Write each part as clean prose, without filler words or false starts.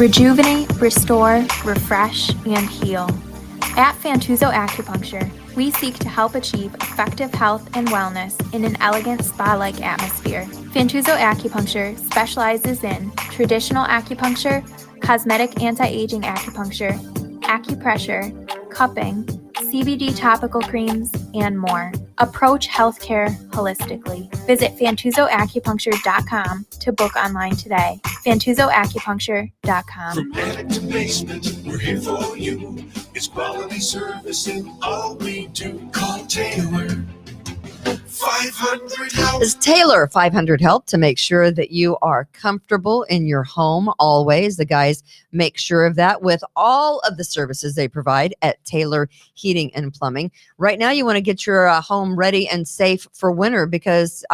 Rejuvenate, restore, refresh, and heal. At Fantuzzo Acupuncture, we seek to help achieve effective health and wellness in an elegant spa-like atmosphere. Fantuzzo Acupuncture specializes in traditional acupuncture, cosmetic anti-aging acupuncture, acupressure, cupping, CBD topical creams, and more. Approach healthcare holistically. Visit FantuzzoAcupuncture.com to book online today. FantuzzoAcupuncture.com. From attic to basement, we're here for you. It's quality service in all we do. Call Taylor. 500 help. It's Taylor 500 Help to make sure that you are comfortable in your home always. The guys make sure of that with all of the services they provide at Taylor Heating and Plumbing. Right now, you want to get your home ready and safe for winter because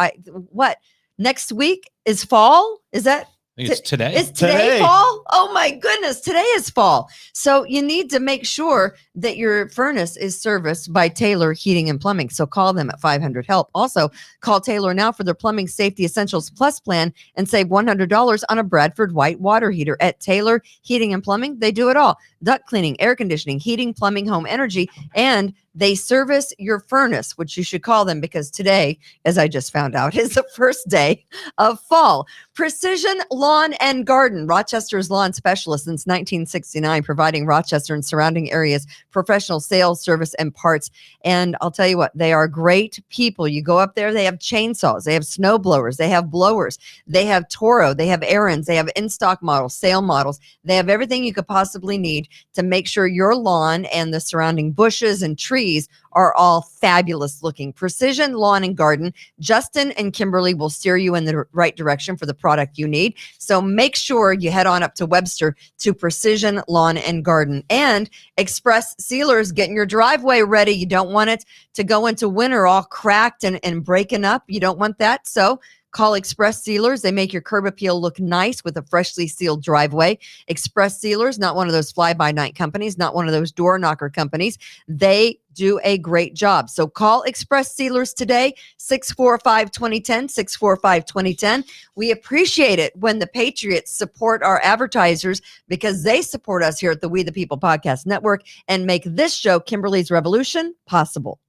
next week is fall? Is that? It's today. Is today fall? Oh my goodness, today is fall. So you need to make sure that your furnace is serviced by Taylor Heating and Plumbing. So call them at 500 Help. Also, call Taylor now for their Plumbing Safety Essentials Plus plan and save $100 on a Bradford white water heater at Taylor Heating and Plumbing. They do it all. Duct cleaning, air conditioning, heating, plumbing, home energy, and they service your furnace, which you should call them because today, as I just found out, is the first day of fall. Precision Lawn and Garden, Rochester's lawn specialist since 1969, providing Rochester and surrounding areas professional sales, service, and parts. And I'll tell you what, they are great people. You go up there, they have chainsaws, they have snow blowers, they have blowers, they have Toro, they have Ariens, they have in-stock models, sale models. They have everything you could possibly need to make sure your lawn and the surrounding bushes and trees are all fabulous looking. Precision Lawn and Garden. Justin and Kimberly will steer you in the right direction for the product you need. So make sure you head on up to Webster to Precision Lawn and Garden. And Express Sealers, getting your driveway ready. You don't want it to go into winter all cracked and breaking up. You don't want that. So call Express Sealers. They make your curb appeal look nice with a freshly sealed driveway. Express Sealers, not one of those fly-by-night companies, not one of those door knocker companies. They do a great job. So call Express Sealers today, 645-2010, 645-2010. We appreciate it when the Patriots support our advertisers because they support us here at the We the People Podcast Network and make this show, Kimberly's Revolution, possible.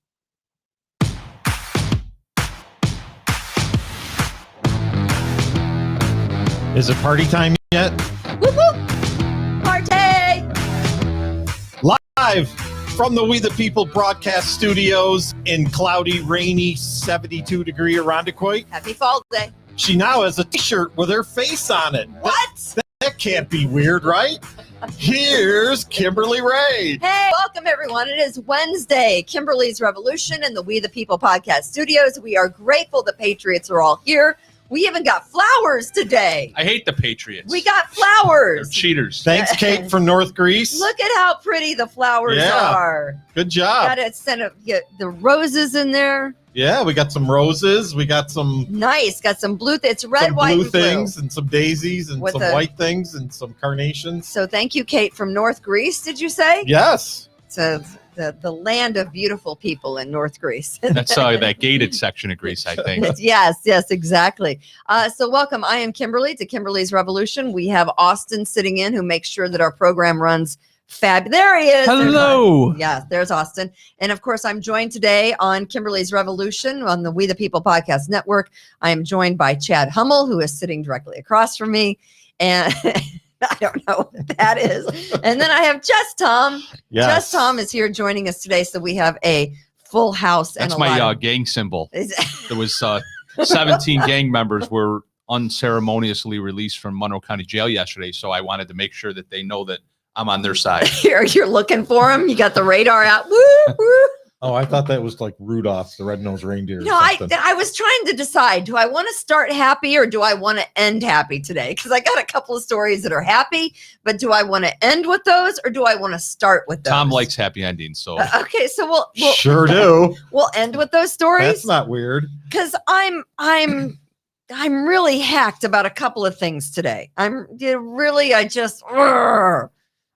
Is it party time yet? Whoop, whoop. Party! Live from the We the People broadcast studios in cloudy, rainy, 72-degree Irondequoit. Happy Fall Day. She now has a t-shirt with her face on it. What? That can't be weird, right? Here's Kimberly Ray. Hey, welcome everyone. It is Wednesday, Kimberly's Revolution in the We the People podcast studios. We are grateful the Patriots are all here. We even got flowers today. I hate the Patriots. We got flowers. They're cheaters. Thanks, Kate from North Greece. Look at how pretty the flowers are. Good job. Got to send get the roses in there. Yeah, we got some roses. We got some nice. Got some blue. It's red, some white, blue and blue. things, and some daisies, and With some white things, and some carnations. So thank you, Kate from North Greece. Did you say? Yes. So the land of beautiful people in North Greece. That's that gated section of Greece, I think. Yes, exactly. So welcome. I am Kimberly to Kimberly's Revolution. We have Austin sitting in who makes sure that our program runs fab. There he is. Hello. There's Austin. And of course, I'm joined today on Kimberly's Revolution on the We the People Podcast Network. I am joined by Chad Hummel, who is sitting directly across from me. And I don't know what that is. And then I have Just Tom. Yes. Just Tom is here joining us today. So we have a full house. That's and my gang symbol. There was 17 gang members were unceremoniously released from Monroe County Jail yesterday. So I wanted to make sure that they know that I'm on their side. You're looking for him. You got the radar out. Woo, woo. Oh, I thought that was like Rudolph, the red-nosed reindeer. No, I was trying to decide, do I want to start happy or do I want to end happy today? Because I got a couple of stories that are happy, but do I want to end with those or do I want to start with those? Tom likes happy endings, so. Okay, so we'll sure do. We'll end with those stories. That's not weird. Because I'm really hacked about a couple of things today.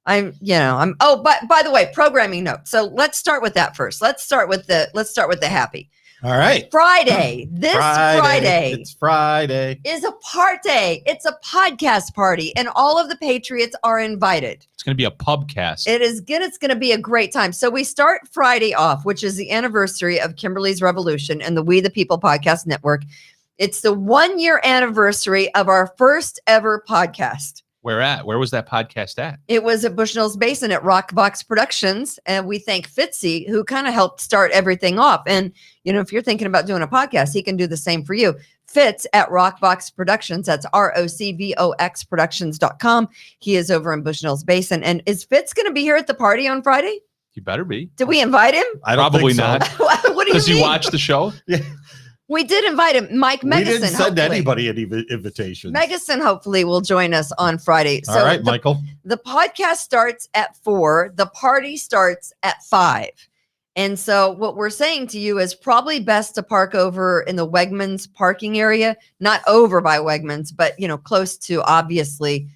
Oh, but by the way, programming note. So let's start with that first. Let's start with the happy. All right. Friday, Friday It's Friday. is a party. It's a podcast party, and all of the Patriots are invited. It's going to be a pubcast. It's going to be a great time. So we start Friday off, which is the anniversary of Kimberly's Revolution and the We the People Podcast Network. It's the 1-year anniversary of our first ever podcast. Where at? Where was that podcast at? It was at Bushnell's Basin at Rockbox Productions. And we thank Fitzy, who kind of helped start everything off. And, if you're thinking about doing a podcast, he can do the same for you. Fitz at Rockbox Productions. That's ROCVOX Productions.com. He is over in Bushnell's Basin. And is Fitz going to be here at the party on Friday? You better be. Did we invite him? I don't Probably think so. not. What do you Does mean? he watch the show? Yeah. We did invite him. Mike Megason. We didn't send hopefully. anybody any invitations. Megason hopefully will join us on Friday. So All right, Michael. The podcast starts at 4. The party starts at 5. And so what we're saying to you is probably best to park over in the Wegmans parking area, not over by Wegmans, but, close to obviously,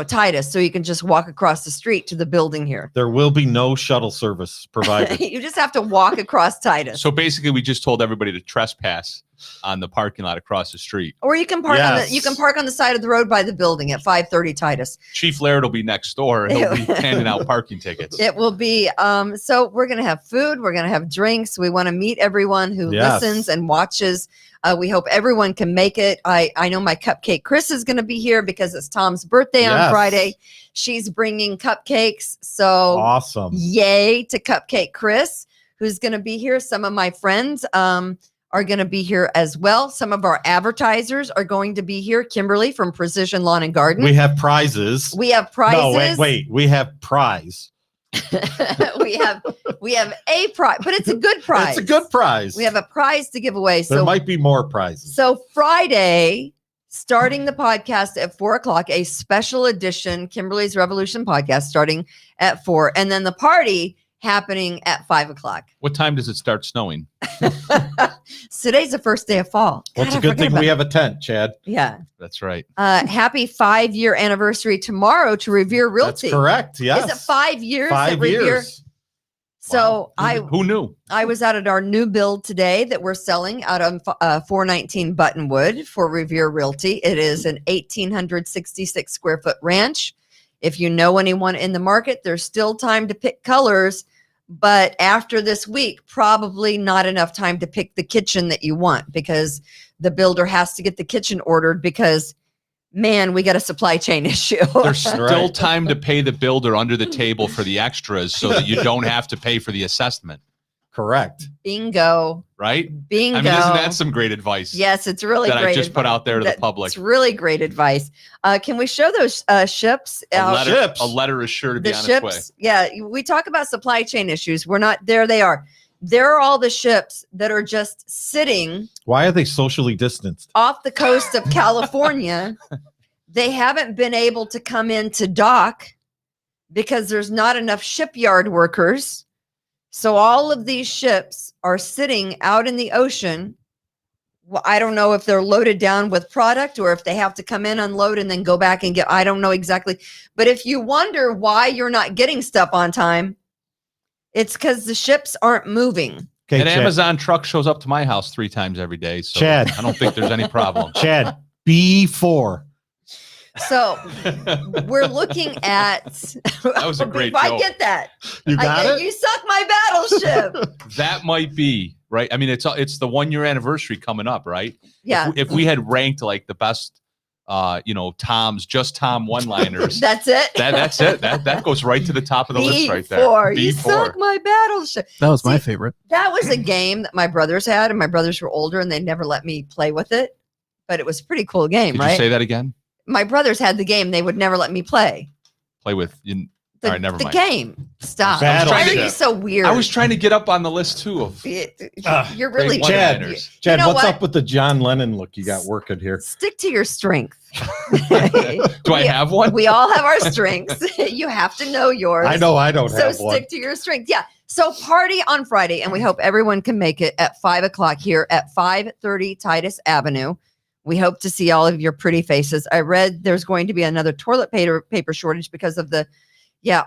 Titus. So you can just walk across the street to the building here. There will be no shuttle service provided. You just have to walk across Titus. So basically, we just told everybody to trespass on the parking lot across the street. Or you can park Yes. you can park on the side of the road by the building at 530 Titus. Chief Laird will be next door, and he'll be handing out parking tickets. It will be so we're going to have food, we're going to have drinks. We want to meet everyone who Yes. listens and watches. We hope everyone can make it. I know my cupcake Chris is going to be here because it's Tom's birthday on Yes. Friday. She's bringing cupcakes. So Awesome. yay to Cupcake Chris, who's going to be here. Some of my friends are going to be here as well. Some of our advertisers are going to be here. Kimberly from Precision Lawn and Garden. We have prizes. We have prizes. No, wait. We have prize. we have a prize, but it's a good prize. It's a good prize. We have a prize to give away. There might be more prizes. So Friday, starting the podcast at 4:00, a special edition Kimberly's Revolution podcast starting at 4, and then the party happening at 5:00. What time does it start snowing? So today's the first day of fall. Well, it's God, a I good thing forget we about- have a tent, Chad. Yeah. That's right. Happy 5-year anniversary tomorrow to Revere That's Realty. correct. Yes. Is it 5 years? at 5 Revere? years. So Who knew? I was out at our new build today that we're selling out on 419 Buttonwood for Revere Realty. It is an 1,866 square foot ranch. If you know anyone in the market, there's still time to pick colors, but after this week, probably not enough time to pick the kitchen that you want because the builder has to get the kitchen ordered because, man, we got a supply chain issue. There's still Right. time to pay the builder under the table for the extras so that you don't have to pay for the assessment, Correct. Bingo. right? Bingo. I mean, isn't that some great advice Yes, it's really that great. I just put advice. out there to the public? It's really great advice. Can we show those ships? out? Ships. A letter is sure to be The on its way. ships. Yeah, we talk about supply chain issues. We're not there. They are. There are all the ships that are just sitting Why are they socially distanced? off the coast of California. They haven't been able to come in to dock because there's not enough shipyard workers. So all of these ships are sitting out in the ocean. Well, I don't know if they're loaded down with product or if they have to come in, unload, and then go back and get, I don't know exactly. But if you wonder why you're not getting stuff on time, it's because the ships aren't moving. Okay, An Chad. Amazon truck shows up to my house 3 times every day. So Chad. I don't think there's any problem. Chad, B4. So we're looking at. That was a great I joke. get that. You got it? You suck my battleship. That might be right. I mean, it's the 1-year anniversary coming up, right? Yeah, If we had ranked like the best, just Tom one-liners, that's it. that's it. That goes right to the top of the list right there. B4. You B4. suck my battleship. That was my See, favorite. That was a game that my brothers had, and my brothers were older, and they never let me play with it. But it was a pretty cool game, Could right? you say that again? My brothers had the game; they would never let me play. Play with you. The, All right, never the mind. game. Stop. Battleship. Why are you so weird? I was trying to get up on the list too of You're really great Chad, one-liners. Chad, You know what's what? up with the John Lennon look you got working here? Stick to your strength. Do I have one? We all have our strengths. You have to know yours. I know I don't So have stick one. to your strength. Yeah. So party on Friday, and we hope everyone can make it at 5:00 here at 530 Titus Avenue. We hope to see all of your pretty faces. I read there's going to be another toilet paper shortage because of the,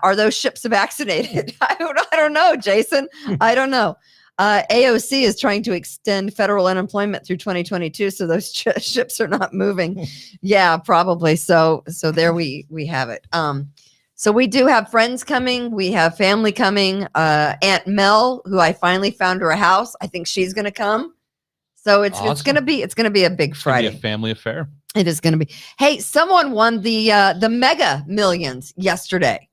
are those ships vaccinated? I don't know, Jason. I don't know. AOC is trying to extend federal unemployment through 2022, so those ships are not moving. Yeah, probably. So there we have it. So we do have friends coming. We have family coming. Aunt Mel, who I finally found her a house. I think she's going to come. So it's Awesome. it's gonna be a big Friday. It's gonna be a family affair. It is going to be. Hey, someone won the Mega Millions yesterday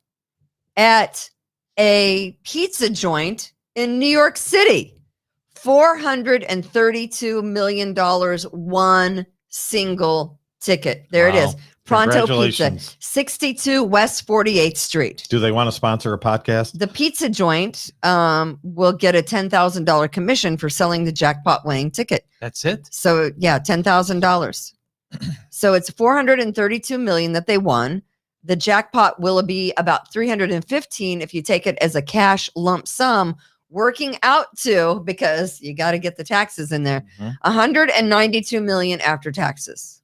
at a pizza joint in New York City. $432 million, one single ticket. There it Wow. is. Pronto Pizza, Congratulations. 62 West 48th Street. Do they want to sponsor a podcast? The pizza joint will get a $10,000 commission for selling the jackpot winning ticket. That's it. So yeah, $10,000. So it's 432 million that they won. The jackpot will be about 315 if you take it as a cash lump sum, working out to, because you got to get the taxes in there, 192 million after taxes.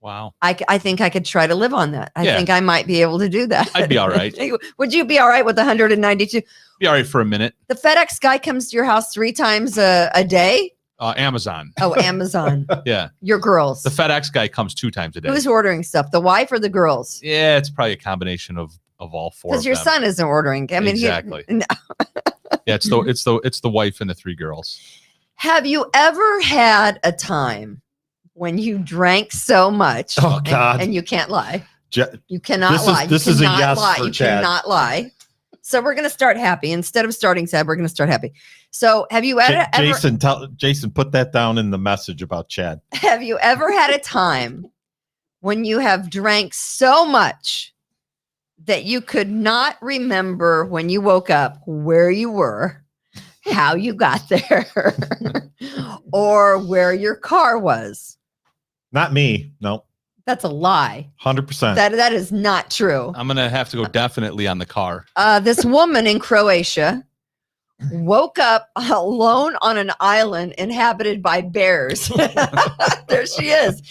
Wow. I think I could try to live on that. I Yeah. think I might be able to do that. I'd be all right. Would you be all right with 192? Be all right for a minute. The FedEx guy comes to your house 3 times a day. Amazon. Oh, Amazon. Yeah. Your girls. The FedEx guy comes 2 times a day. Who's ordering stuff? The wife or the girls? Yeah, it's probably a combination of all 4 of Because your them. son isn't ordering. I mean, Exactly. No. Yeah, it's the wife and the 3 girls. Have you ever had a time when you drank so much? Oh, God. And you can't lie. Je- You cannot This is- lie. this you is a cannot yes lie. for You Chad. cannot lie. So we're going to start happy. Instead of starting sad, we're going to start happy. So have you ever, Jason, put that down in the message about Chad. have you ever had a time when you have drank so much that you could not remember when you woke up where you were, how you got there, or where your car was? Not me. No, That's a lie. 100%. That is not true. I'm gonna have to go definitely on the car. This woman in Croatia woke up alone on an island inhabited by bears. There she is.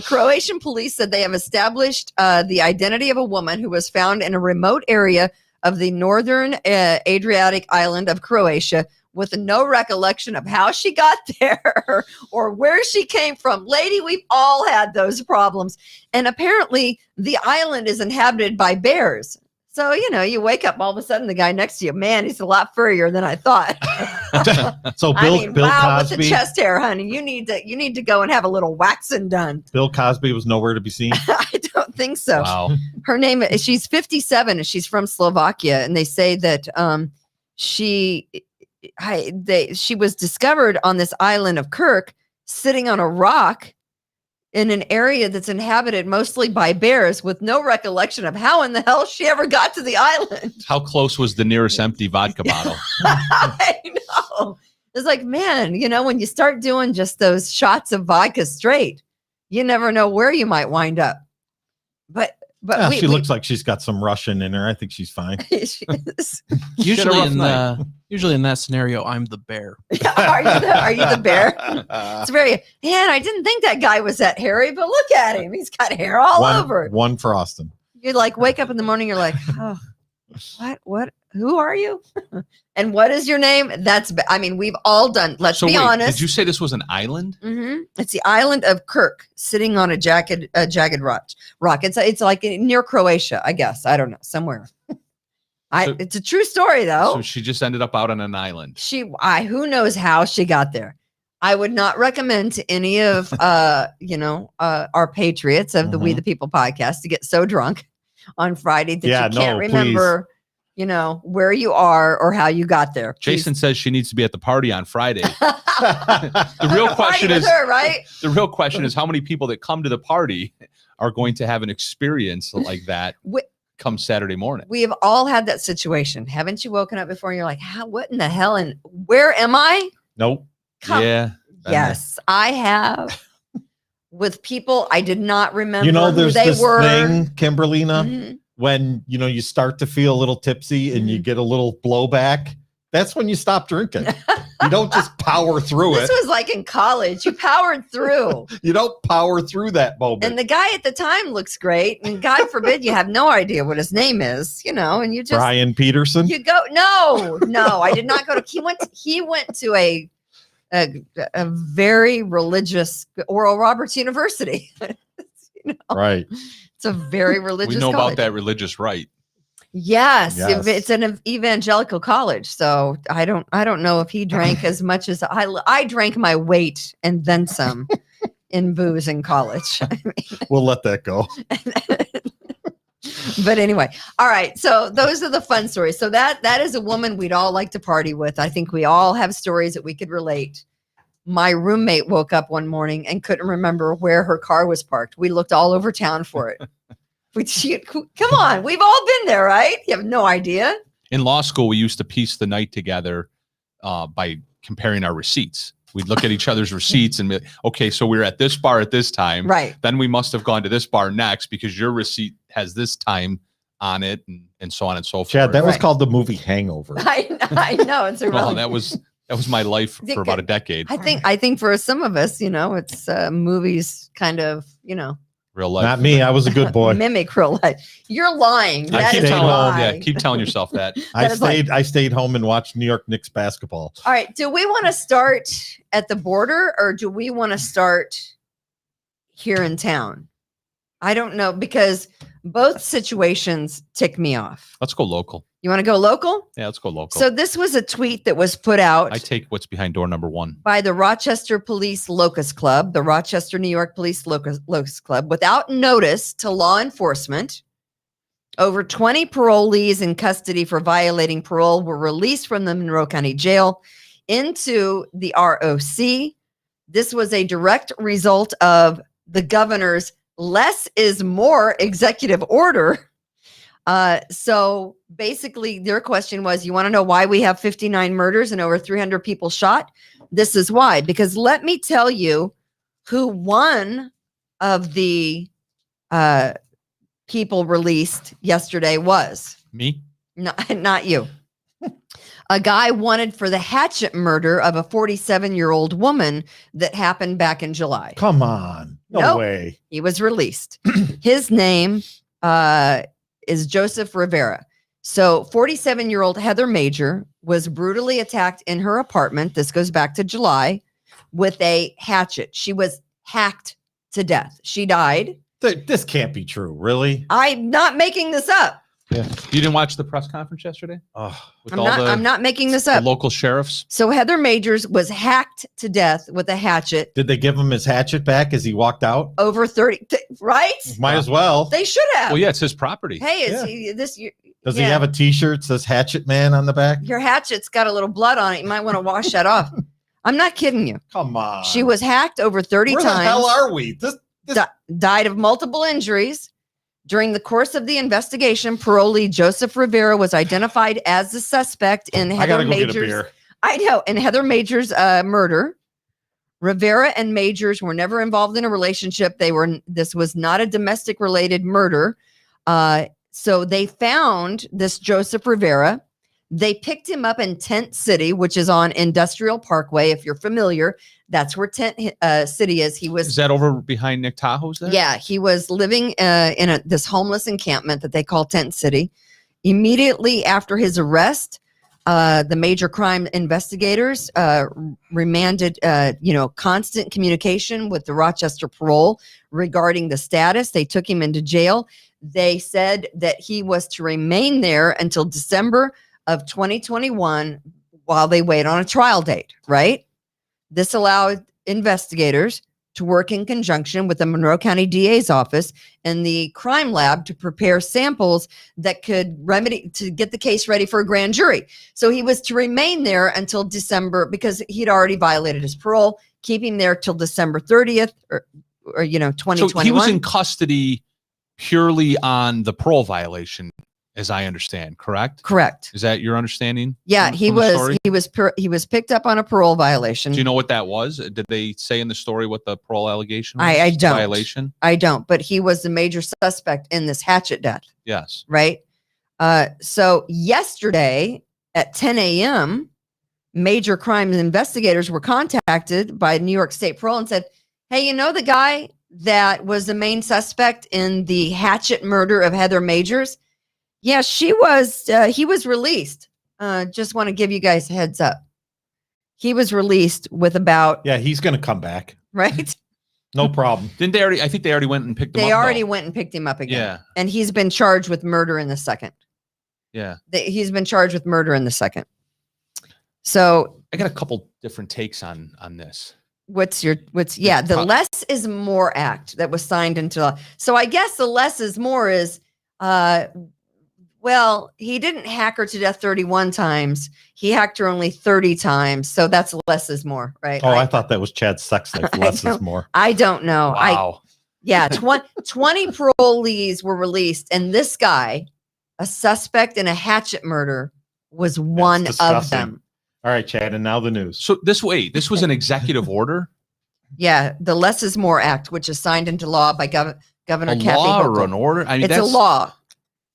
Croatian police said they have established the identity of a woman who was found in a remote area of the northern Adriatic island of Croatia with no recollection of how she got there or where she came from. Lady, we've all had those problems. And apparently the island is inhabited by bears. So, you wake up, all of a sudden the guy next to you, man, he's a lot furrier than I thought. So Bill wow, with the Cosby. chest hair, honey, you need to go and have a little waxing done. Bill Cosby was nowhere to be seen. I don't think so. Wow. Her name is, she's 57 and she's from Slovakia. And they say that she was discovered on this island of Kirk sitting on a rock in an area that's inhabited mostly by bears with no recollection of how in the hell she ever got to the island. How close was the nearest empty vodka bottle? I know. It's like, man, when you start doing just those shots of vodka straight, you never know where you might wind up. But She looks like she's got some Russian in her. I think she's fine. she is. Usually rough in night. usually in that scenario, I'm the bear. Are you the bear? It's very, man, I didn't think that guy was that hairy, but look at him. He's got hair all over. One for Austin. You like wake up in the morning, you're like, oh, what, who are you? And what is your name? We've all done, let's So be wait, honest. did you say this was an island? It's the island of Kirk sitting on a jagged rock. It's like near Croatia, I guess. I don't know, somewhere. It's a true story though. So she just ended up out on an island. Who knows how she got there. I would not recommend to any of our patriots of the We the People podcast to get so drunk on Friday that you can't remember, where you are or how you got there. Jason says she needs to be at the party on Friday. The real question is, her, right? the real question is how many people that come to the party are going to have an experience like that come Saturday morning. We have all had that situation. Haven't you woken up before and you're like, what in the hell and where am I? Nope. Yeah. Yes, I have. With people I did not remember There's who they this were. thing, Kimberlina, Mhm. when you start to feel a little tipsy and you get a little blowback. That's when you stop drinking. You don't just power through This it. was like in college. You powered through. You don't power through that moment. And the guy at the time looks great. And God forbid you have no idea what his name is, and you just Brian Peterson. you go. No, I did not go to he went to a very religious Oral Roberts University. Right. It's a very religious We know college. about that religious right. Yes, Yes. it's an evangelical college, so I don't know if he drank as much as I drank my weight and then some in booze in college. We'll let that go. But anyway, all right. So those are the fun stories. So that is a woman we'd all like to party with. I think we all have stories that we could relate. My roommate woke up one morning and couldn't remember where her car was parked. We looked all over town for it. Come on, we've all been there, right? You have no idea. In law school, we used to piece the night together by comparing our receipts. We'd look at each other's receipts and be like, okay, so we were at this bar at this time. Right. Then we must have gone to this bar next because your receipt has this time on it and so on and so forth. Chad, that was Right. called the movie Hangover. I know. It's a Well, really, that was my life for about a decade. I think for some of us, it's movies kind of, Real life. Not me. I was a good boy. mimic real life. You're lying. I That keep is a staying telling, lie. yeah, keep telling yourself that. I is like- stayed home and watched New York Knicks basketball. All right. Do we want to start at the border or do we want to start here in town? I don't know because both situations tick me off. Let's go local. You want to go local? Yeah, let's go local. So this was a tweet that was put out I take what's behind door number 1. by the Rochester Police Locust Club, the Rochester, New York Police Locust Club, without notice to law enforcement. Over 20 parolees in custody for violating parole were released from the Monroe County Jail into the ROC. This was a direct result of the governor's less is more executive order. So basically their question was, you want to know why we have 59 murders and over 300 people shot? This is why, because let me tell you who one of the people released yesterday was. Me? Not you. A guy wanted for the hatchet murder of a 47-year-old woman that happened back in July. Come on. No Nope. way. He was released. His name is Joseph Rivera. So 47-year-old Heather Major was brutally attacked in her apartment. This goes back to July with a hatchet. She was hacked to death. She died. This can't be true. Really? I'm not making this up. You didn't watch the press conference yesterday? Oh, With I'm not making this the up. local sheriffs? So Heather Majors was hacked to death with a hatchet. did they give him his hatchet back as he walked out? Over 30, right? Might as well. They should have. Well, yeah, it's his property. Hey, is Yeah. he, this you- Does he yeah. have a T-shirt that says Hatchet Man on the back? Your hatchet's got a little blood on it. You might want to wash that off. I'm not kidding you. Come on. She was hacked over 30 Where times. the hell are we? Died of multiple injuries. During the course of the investigation, parolee Joseph Rivera was identified as the suspect in I Heather gotta go get a Majors. beer. I know, in Heather Majors' murder. Rivera and Majors were never involved in a relationship. This was not a domestic related murder. So they found this Joseph Rivera. They picked him up in Tent City, which is on Industrial Parkway. If you're familiar, that's where Tent City is. He was Is that over behind Nick Tahoe's there? yeah, he was living in this homeless encampment that they call Tent City. Immediately after his arrest, the major crime investigators remanded, constant communication with the Rochester Parole regarding the status. They took him into jail. They said that he was to remain there until December of 2021 while they wait on a trial date, right? This allowed investigators to work in conjunction with the Monroe County DA's office and the crime lab to prepare samples that could get the case ready for a grand jury. So he was to remain there until December because he'd already violated his parole, keep him there till December 30th or 2021. So he was in custody purely on the parole violation, as I understand, correct? Correct. Is that your understanding? Yeah, from he the was story? he was picked up on a parole violation. Do you know what that was? Did they say in the story what the parole allegation was? I don't. Violation? I don't, but he was the major suspect in this hatchet death. Yes. Right. So yesterday, at 10 a.m., major crime investigators were contacted by New York State Parole and said, hey, you know the guy that was the main suspect in the hatchet murder of Heather Majors? Yeah, he was released. Just want to give you guys a heads up. He was released with about... Yeah, he's going to come back. Right? No problem. Didn't they already? I think they already went and picked him up. They already though. went and picked him up again. Yeah. And he's been charged with murder in the second. Yeah. He's been charged with murder in the second. So I got a couple different takes on this. the Less is More Act that was signed into law. So I guess the less is more is, he didn't hack her to death 31 times. He hacked her only 30 times. So that's less is more, right? Oh, I thought that was Chad's sex life. Less is more. I don't know. Wow. 20 parolees were released. And this guy, a suspect in a hatchet murder, was one of them. All right, Chad, and now the news. So this was an executive order? Yeah, the Less is More Act, which is signed into law by Governor Kathy law Hochul. or an order? I mean, It's a law.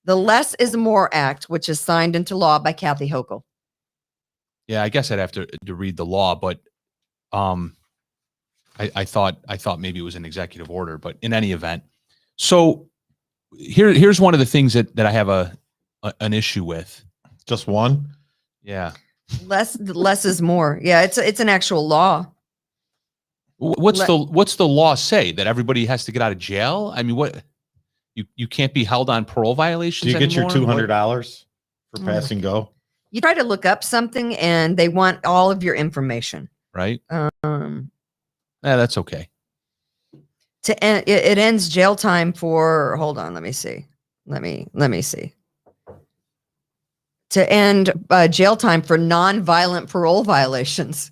The Less is More Act, which is signed into law by Kathy Hochul. Yeah, I guess I'd have to read the law, but I thought maybe it was an executive order, but in any event. So here's one of the things that I have an issue with. Just one? Yeah. Less is more. Yeah, it's an actual law. What's the law say? That everybody has to get out of jail? I mean, what you can't be held on parole violations? Do you get anymore? your $200 for pass and go? You try to look up something and they want all of your information. Right? Yeah, that's okay. It ends jail time for, hold on, let me see. Let me see. To end jail time for non-violent parole violations.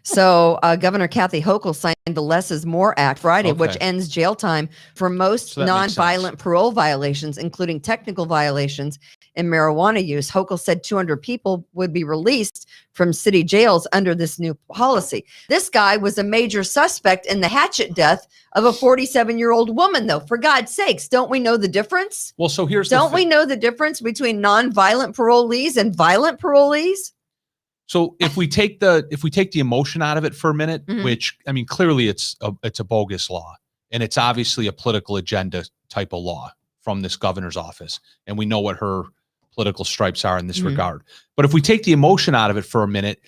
So Governor Kathy Hochul signed the Less is More Act Friday, which ends jail time for most non-violent parole violations, including technical violations and marijuana use. Hochul said 200 people would be released from city jails under this new policy. This guy was a major suspect in the hatchet death of a 47-year-old woman, though. For God's sakes, don't we know the difference? Well, so don't we know the difference between non-violent parolees and violent parolees? So if we take the emotion out of it for a minute, which I mean, clearly it's a bogus law, and it's obviously a political agenda type of law from this governor's office, and we know what her political stripes are in this regard. But if we take the emotion out of it for a minute,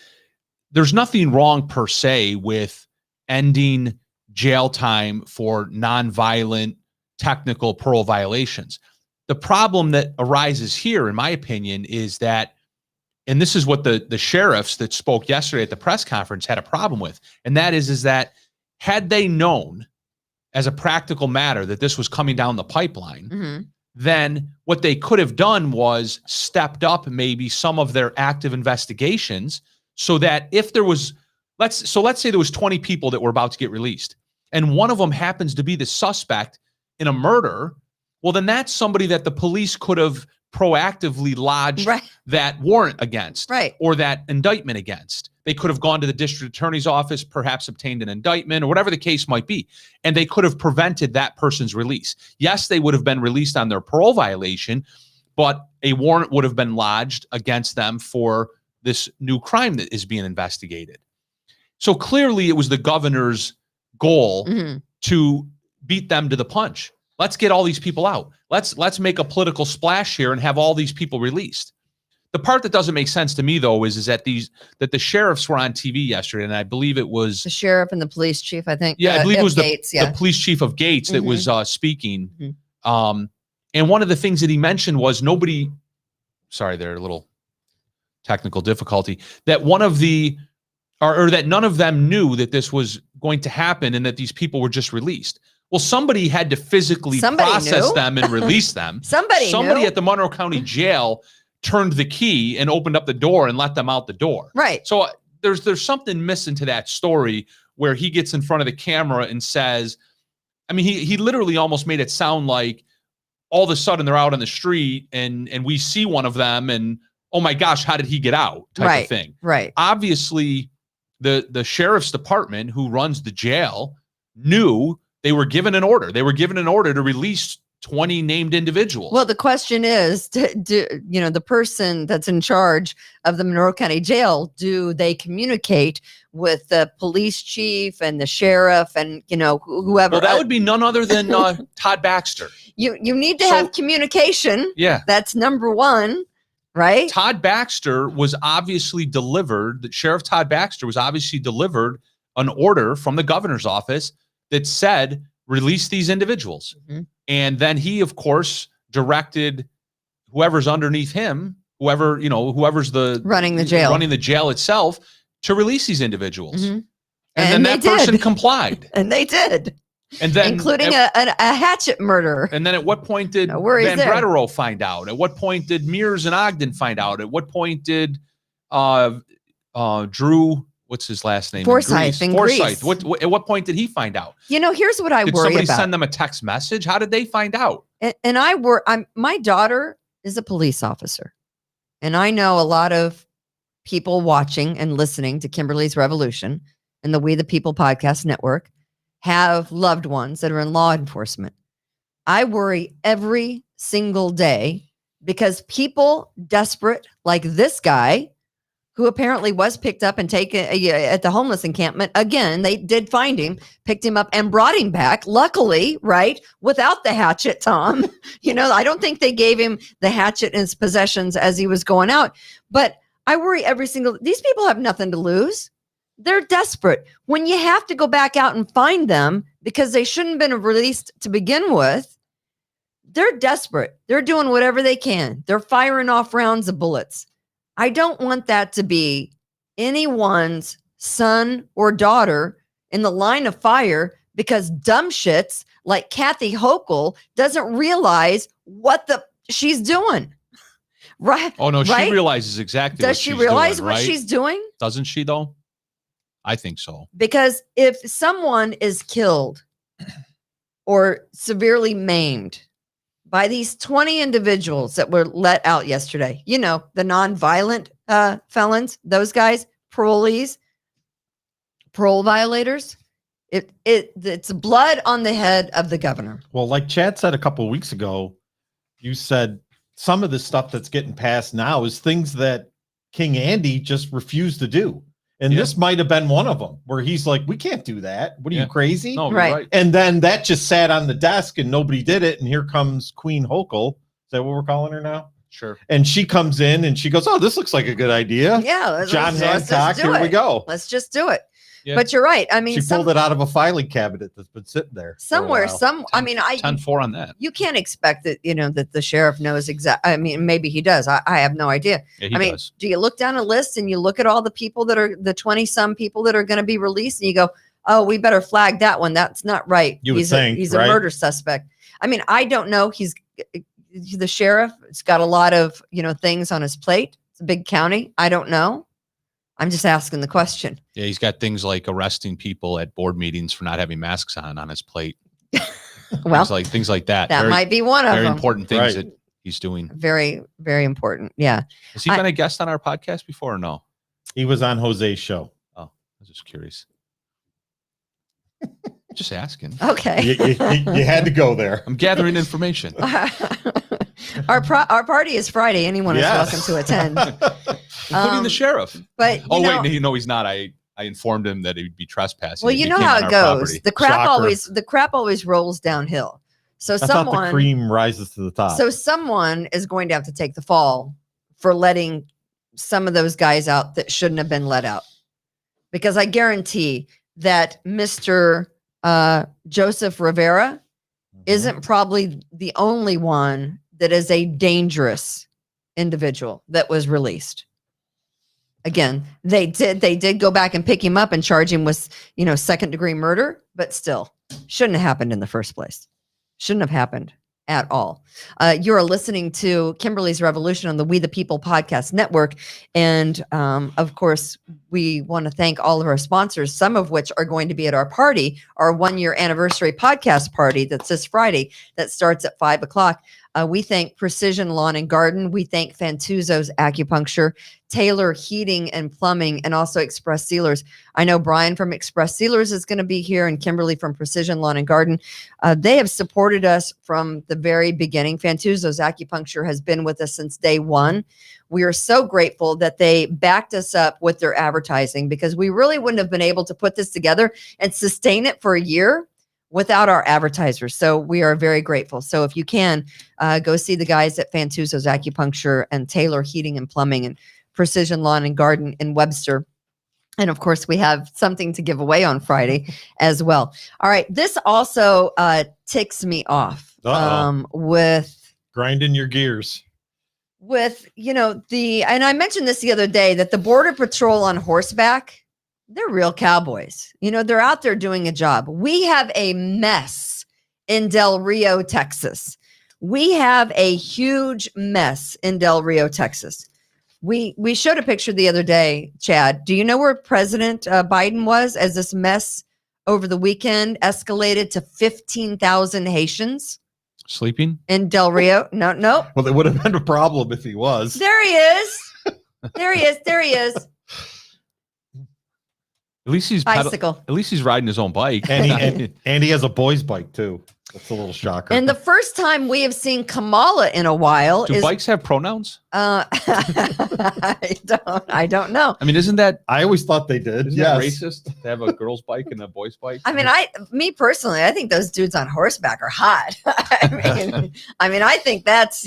there's nothing wrong per se with ending jail time for nonviolent technical parole violations. The problem that arises here, in my opinion, is that, and this is what the sheriffs that spoke yesterday at the press conference had a problem with, and that is that had they known as a practical matter that this was coming down the pipeline, then what they could have done was stepped up maybe some of their active investigations so that if there was, let's say there was 20 people that were about to get released, and one of them happens to be the suspect in a murder, well, then that's somebody that the police could have proactively lodged that warrant against, or that indictment against. They could have gone to the district attorney's office, perhaps obtained an indictment, or whatever the case might be, and they could have prevented that person's release. Yes, they would have been released on their parole violation, but a warrant would have been lodged against them for this new crime that is being investigated. So clearly it was the governor's goal to beat them to the punch. Let's get all these people out. Let's make a political splash here and have all these people released. The part that doesn't make sense to me, though, is that the sheriffs were on TV yesterday, and I believe it was the sheriff and the police chief. I think. Yeah, I believe it was Gates, the police chief of Gates that was speaking. And one of the things that he mentioned was nobody. Sorry, there a little technical difficulty. That one of the or that none of them knew that this was going to happen, and that these people were just released. Well, somebody had to physically process them and release them. Somebody at the Monroe County Jail turned the key and opened up the door and let them out the door. Right. So there's something missing to that story where he gets in front of the camera and says, I mean, he literally almost made it sound like all of a sudden they're out on the street and we see one of them and, oh my gosh, how did he get out? Type of thing. Right. Obviously, the sheriff's department who runs the jail knew they were given an order. They were given an order to release 20 named individuals. Well, the question is, the person that's in charge of the Monroe County Jail, do they communicate with the police chief and the sheriff and, whoever? Well, that would be none other than Todd Baxter. You need to have communication. Yeah. That's number one, right? Todd Baxter was obviously delivered, Sheriff Todd Baxter was obviously delivered an order from the governor's office that said, release these individuals. Mm-hmm. And then he, of course, directed whoever's underneath him, whoever's running the jail itself, to release these individuals. Mm-hmm. And then that person complied. And they did. And then including a hatchet murder. And then at what point did Van Bretero find out? At what point did Mears and Ogden find out? At what point did Drew, what's his last name? Forsyth. At what point did he find out? Here's what I worry about. Did somebody send them a text message? How did they find out? And my daughter is a police officer. And I know a lot of people watching and listening to Kimberly's Revolution and the We the People podcast network have loved ones that are in law enforcement. I worry every single day because people desperate like this guy, who apparently was picked up and taken at the homeless encampment. Again, they did find him, picked him up and brought him back. Luckily, right? Without the hatchet, Tom. I don't think they gave him the hatchet in his possessions as he was going out. But I worry these people have nothing to lose. They're desperate. When you have to go back out and find them because they shouldn't have been released to begin with, they're desperate. They're doing whatever they can. They're firing off rounds of bullets. I don't want that to be anyone's son or daughter in the line of fire because dumb shits like Kathy Hochul doesn't realize what she's doing. Right? Oh, no, right? She realizes exactly Does what she she's realize doing, what right? she's doing? Doesn't she, though? I think so. Because if someone is killed or severely maimed by these 20 individuals that were let out yesterday, the nonviolent felons, those guys, parolees, parole violators, it's blood on the head of the governor. Well, like Chad said a couple of weeks ago, you said some of the stuff that's getting passed now is things that King Andy just refused to do. And this might have been one of them where he's like, we can't do that. What are you, crazy? No, right. Right. And then that just sat on the desk and nobody did it. And here comes Queen Hochul. Is that what we're calling her now? Sure. And she comes in and she goes, oh, this looks like a good idea. Yeah. John Hancock, here we go. Let's just do it. Yeah. But you're right. I mean, she pulled it out of a filing cabinet that's been sitting there somewhere. 10-4 on that. You can't expect that, that the sheriff knows exactly. I mean, maybe he does. I have no idea. Yeah, he does. Do you look down a list and you look at all the people that are the 20 some people that are going to be released and you go, oh, we better flag that one. That's not right. He's a murder suspect. I mean, I don't know. He's the sheriff. It's got a lot of, things on his plate. It's a big county. I don't know. I'm just asking the question. Yeah, he's got things like arresting people at board meetings for not having masks on his plate. Well, things like that. That might be one of them. Very important things that he's doing. Very, very important. Yeah. Has he been a guest on our podcast before or no? He was on Jose's show. Oh, I was just curious. Just asking. Okay. You had to go there. I'm gathering information. Our party is Friday. Anyone is welcome to attend. Including the sheriff. But wait, no, he's not. I informed him that he'd be trespassing. Well, you know how it goes. The crap always rolls downhill. So I thought the cream rises to the top. So someone is going to have to take the fall for letting some of those guys out that shouldn't have been let out. Because I guarantee that Mr. Joseph Rivera isn't probably the only one that is a dangerous individual that was released. Again, they did go back and pick him up and charge him with, second degree murder, but still shouldn't have happened in the first place. Shouldn't have happened at all. You're listening to Kimberly's Revolution on the We the People podcast network. And of course, we want to thank all of our sponsors, some of which are going to be at our party, our 1-year anniversary podcast party that's this Friday that starts at 5:00. We thank Precision Lawn and Garden. We thank Fantuzzo's Acupuncture, Taylor Heating and Plumbing, and also Express Sealers. I know Brian from Express Sealers is going to be here, and Kimberly from Precision Lawn and Garden. They have supported us from the very beginning. Fantuzzo's Acupuncture has been with us since day one. We are so grateful that they backed us up with their advertising, because we really wouldn't have been able to put this together and sustain it for a year without our advertisers. So we are very grateful. So if you can, go see the guys at Fantuzzo's Acupuncture and Taylor Heating and Plumbing and Precision Lawn and Garden in Webster. And of course, we have something to give away on Friday as well. All right. This also ticks me off with grinding your gears. And I mentioned this the other day, that the Border Patrol on horseback, they're real cowboys. They're out there doing a job. We have a mess in Del Rio, Texas. We have a huge mess in Del Rio, Texas. We showed a picture the other day, Chad. Do you know where President Biden was as this mess over the weekend escalated to 15,000 Haitians? Sleeping? In Del Rio? No. Well, that would have been a problem if he was. There he is. There he is. At least he's bicycle. At least he's riding his own bike. And he has a boy's bike too. That's a little shocker. And the first time we have seen Kamala in a while. Do bikes have pronouns? I don't know. I mean, isn't that? I always thought they did. Isn't that racist to have a girl's bike and a boy's bike? I mean, me personally, I think those dudes on horseback are hot. I think that's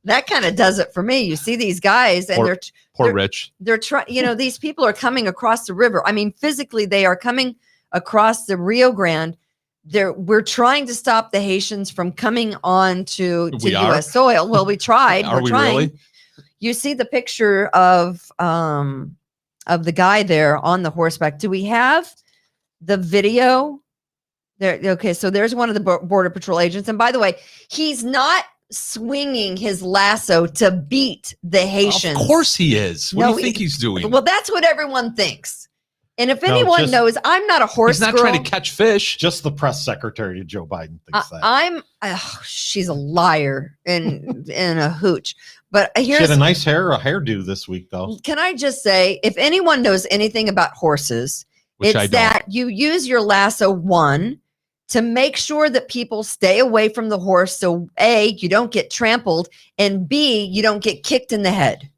that kind of does it for me. You see these guys, and they're rich. They're trying. These people are coming across the river. I mean, physically, they are coming across the Rio Grande. We're trying to stop the Haitians from coming on to U.S. soil. Well, we tried. Are we're trying. Really? You see the picture of the guy there on the horseback. Do we have the video there? Okay, so there's one of the Border Patrol agents, and by the way, he's not swinging his lasso to beat the Haitians. Of course he is. What do you think he's doing? Well, that's what everyone thinks. And if anyone knows, I'm not a horse girl. He's not trying to catch fish. Just the press secretary to Joe Biden thinks that. She's a liar and a hooch. But she had a nice hairdo this week, though. Can I just say, if anyone knows anything about horses, it's that you use your lasso, one, to make sure that people stay away from the horse. So A, you don't get trampled, and B, you don't get kicked in the head.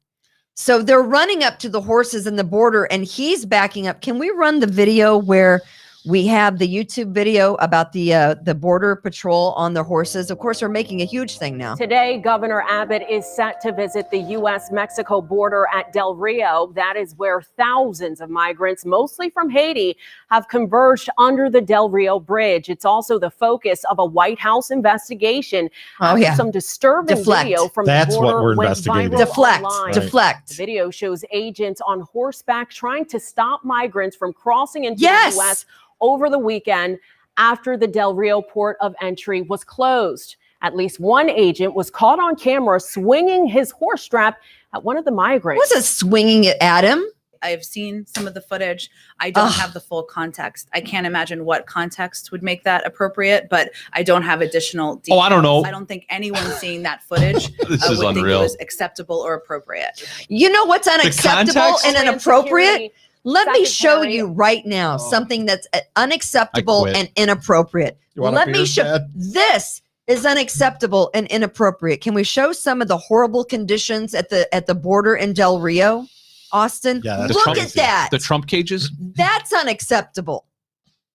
So they're running up to the horses in the border, and he's backing up. Can we run the video where we have the YouTube video about the Border Patrol on their horses? Of course, they're making a huge thing now. Today, Governor Abbott is set to visit the U.S.-Mexico border at Del Rio. That is where thousands of migrants, mostly from Haiti, have converged under the Del Rio Bridge. It's also the focus of a White House investigation. Some disturbing video from the border what we're went investigating. viral online. Deflect. The video shows agents on horseback trying to stop migrants from crossing into the U.S. over the weekend after the Del Rio port of entry was closed. At least one agent was caught on camera swinging his horse strap at one of the migrants. Wasn't swinging it at him. I've seen some of the footage. I don't have the full context. I can't imagine what context would make that appropriate, but I don't have additional details. Oh, I don't know. I don't think anyone seeing that footage This is would think unreal. it was acceptable or appropriate. You know what's unacceptable and inappropriate? Let me show Secretary. you right now something that's unacceptable and inappropriate. Let me show. This is unacceptable and inappropriate. Can we show some of the horrible conditions at the border in Del Rio, Austin? Yeah, look at that. The Trump cages. That's unacceptable.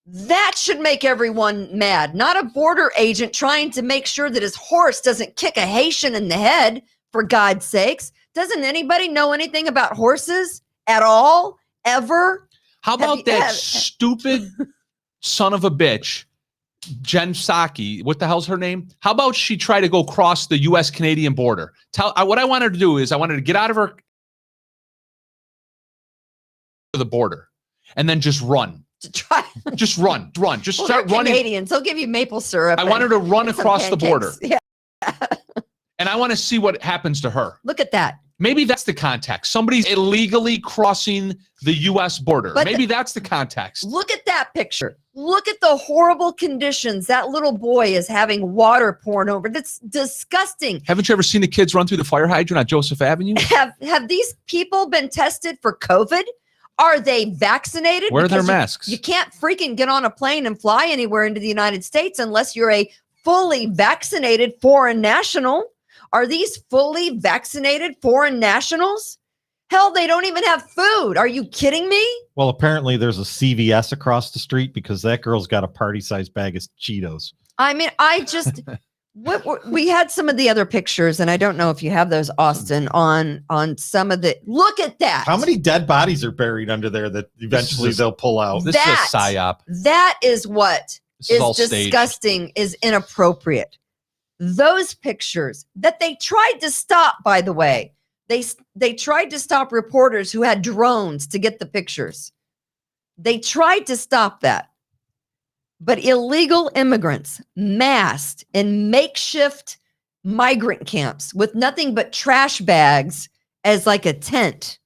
That should make everyone mad. Not a border agent trying to make sure that his horse doesn't kick a Haitian in the head, for God's sakes. Doesn't anybody know anything about horses at all? Ever? How about that stupid son of a bitch, Jen Psaki? What the hell's her name? How about she try to go cross the U.S.-Canadian border? What I wanted to do is I wanted to get out of her the border and then just run. Just run. Just start running. Canadians, they'll give you maple syrup. I wanted to run across the border. Yeah. And I want to see what happens to her. Look at that. Maybe that's the context. Somebody's illegally crossing the U.S. border. But Maybe that's the context. Look at that picture. Look at the horrible conditions that little boy is having water poured over. That's disgusting. Haven't you ever seen the kids run through the fire hydrant on Joseph Avenue? Have these people been tested for COVID? Are they vaccinated? Wear their Because masks. You can't freaking get on a plane and fly anywhere into the United States unless you're a fully vaccinated foreign national. Are these fully vaccinated foreign nationals? Hell, they don't even have food. Are you kidding me? Well, apparently there's a CVS across the street because that girl's got a party-sized bag of Cheetos. I mean, we had some of the other pictures, and I don't know if you have those, Austin, on some of the. Look at that. How many dead bodies are buried under there that eventually they'll pull out? This is a psyop. That is what This is all disgusting, is inappropriate. Those pictures that they tried to stop, by the way. They tried to stop reporters who had drones to get the pictures. They tried to stop that. But illegal immigrants massed in makeshift migrant camps with nothing but trash bags as like a tent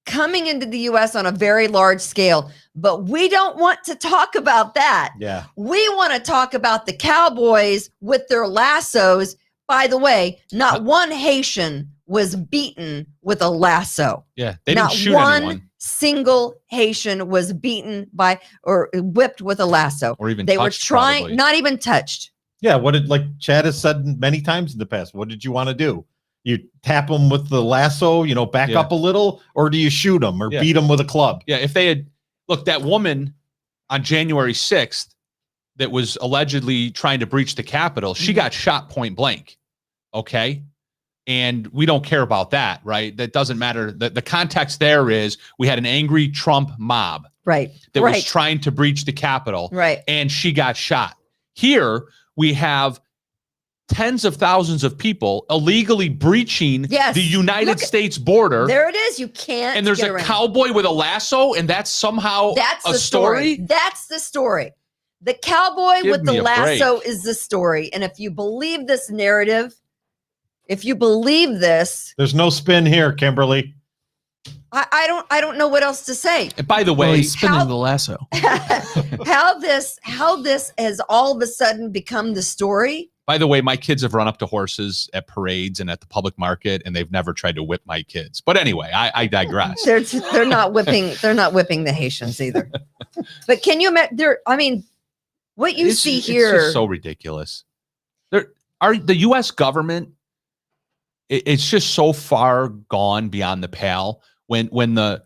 coming into the U.S. on a very large scale. But we don't want to talk about that. Yeah. We want to talk about the cowboys with their lassos. By the way, not one Haitian was beaten with a lasso. Yeah, they Not didn't shoot one anyone single Haitian was beaten by or whipped with a lasso. or even They were touched, trying, probably. not even touched. Yeah. What did, like Chad has said many times in the past, what did you want to do? You tap them with the lasso, back Yeah. up a little, or do you shoot them or Yeah. beat them with a club? Yeah, if they had look, that woman on January 6th that was allegedly trying to breach the Capitol, she got shot point blank. Okay. And we don't care about that, right? That doesn't matter. The context there is we had an angry Trump mob Right. that right. was trying to breach the Capitol, right. and she got shot. Here we have tens of thousands of people illegally breaching Yes. the United Look at- States border. There it is. You can't. And there's get a around. cowboy with a lasso, and that's somehow That's a the story. That's the story. The cowboy Give with the me a lasso break. is the story. And if you believe this narrative, if you believe this, There's no spin here, Kimberly. I don't know what else to say. And by the Well, way, he's spinning how- the lasso. how this has all of a sudden become the story. my kids have run up to horses at parades and at the public market, and they've never tried to whip my kids. But anyway, I digress. They're not whipping. They're not whipping the Haitians either. But can you imagine? What you see here. It's just so ridiculous. The U.S. government. It's just so far gone beyond the pale. When the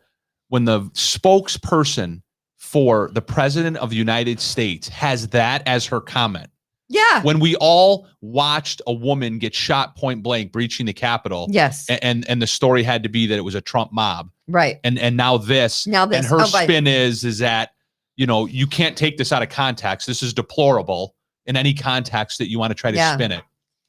spokesperson for the president of the United States has that as her comment. Yeah. When we all watched a woman get shot point blank breaching the Capitol. Yes. And the story had to be that it was a Trump mob. Right. And now this. Now this. And her Oh, spin is that, you can't take this out of context. This is deplorable in any context that you want to try to Yeah. spin it.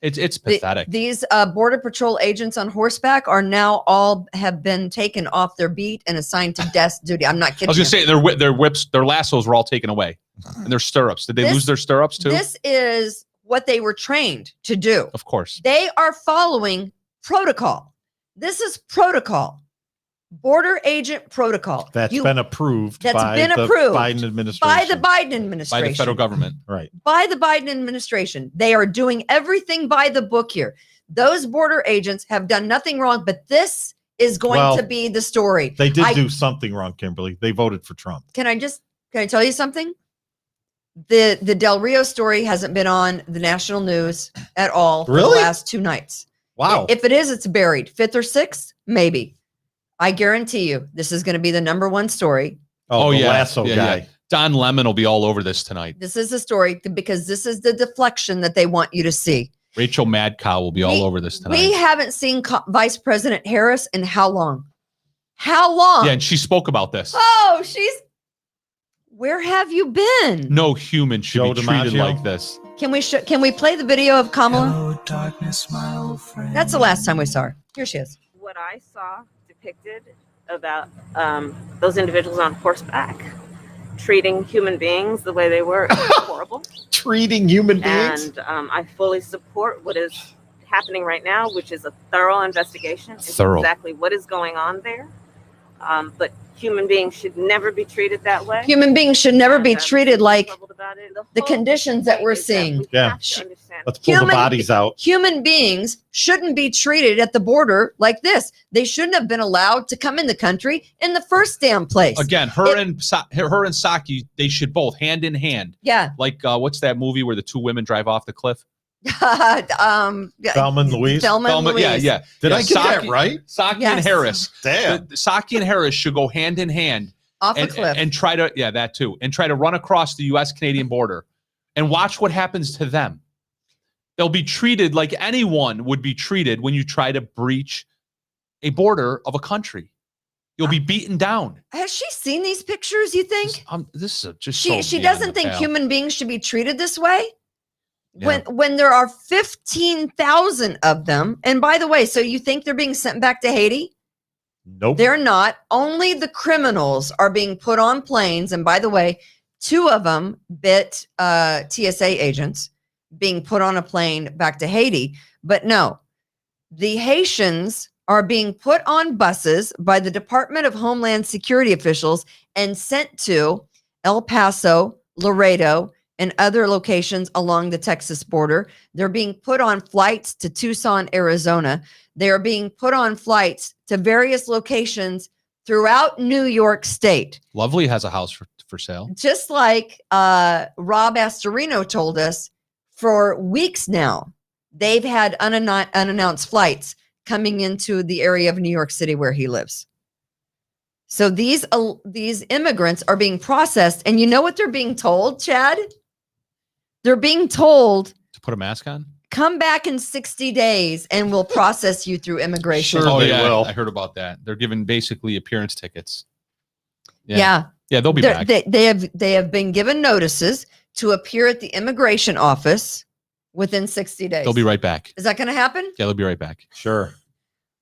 It's pathetic. These Border Patrol agents on horseback are now all have been taken off their beat and assigned to desk duty. I'm not kidding. I was going to say their whips, their lassos were all taken away, and their stirrups. Did they lose their stirrups too? This is what they were trained to do. Of course. They are following protocol. This is protocol. Border agent protocol. That's been approved That's by been the approved Biden administration. by the Biden administration. By the federal government. Right. By the Biden administration. They are doing everything by the book here. Those border agents have done nothing wrong, but this is going to be the story. They did do something wrong, Kimberly. They voted for Trump. Can I tell you something? The Del Rio story hasn't been on the national news at all for the Really? last 2 nights. Wow. If it is, it's buried. 5th or 6th, maybe. I guarantee you, this is going to be the number 1 story. Oh, the yeah. lasso Yeah, guy. yeah. Don Lemon will be all over this tonight. This is the story because this is the deflection that they want you to see. Rachel Madcow will be all over this tonight. We haven't seen Vice President Harris in how long? How long? Yeah, and she spoke about this. Oh, where have you been? No human should Joe be treated DiMaggio? like this. Can we play the video of Kamala? Hello, darkness, my old friend. That's the last time we saw her. Here she is. What I saw depicted about those individuals on horseback treating human beings the way they were is horrible. Treating human beings? And I fully support what is happening right now, which is a thorough investigation into Thorough. exactly what is going on there. But human beings should never be treated that way. Human beings should never be treated like troubled about it. the whole conditions that point we're is seeing. we Yeah. have to understand. Let's pull the bodies out. Human beings shouldn't be treated at the border like this. They shouldn't have been allowed to come in the country in the first damn place. Again, her and Saki, they should both hand in hand. Yeah. Like what's that movie where the two women drive off the cliff? Thelma and Louise. Thelma and Louise. Yeah. Did Yeah, I get that right? Saki Yes. and Harris. Damn. Saki and Harris should go hand in hand Off a cliff. and try to, that too, and try to run across the U.S.-Canadian border and watch what happens to them. They'll be treated like anyone would be treated when you try to breach a border of a country. You'll be beaten down. Has she seen these pictures, you think? This is just She doesn't think human beings should be treated this way? Yeah. When there are 15,000 of them, and by the way, so you think they're being sent back to Haiti? Nope. They're not. Only the criminals are being put on planes. And by the way, 2 of them bit TSA agents being put on a plane back to Haiti. But no, the Haitians are being put on buses by the Department of Homeland Security officials and sent to El Paso, Laredo, and other locations along the Texas border. They're being put on flights to Tucson, Arizona. They are being put on flights to various locations throughout New York State. Lovely has a house for sale. Just like Rob Astorino told us, for weeks now, they've had unannounced flights coming into the area of New York City where he lives. So these immigrants are being processed, and you know what they're being told, Chad? They're being told To put a mask on? come back in 60 days and we'll process you through immigration. Sure. they will. I heard about that. They're giving basically appearance tickets. Yeah. Yeah, they'll be back. They have been given notices to appear at the immigration office within 60 days. They'll be right back. Is that going to happen? Yeah, they'll be right back. Sure.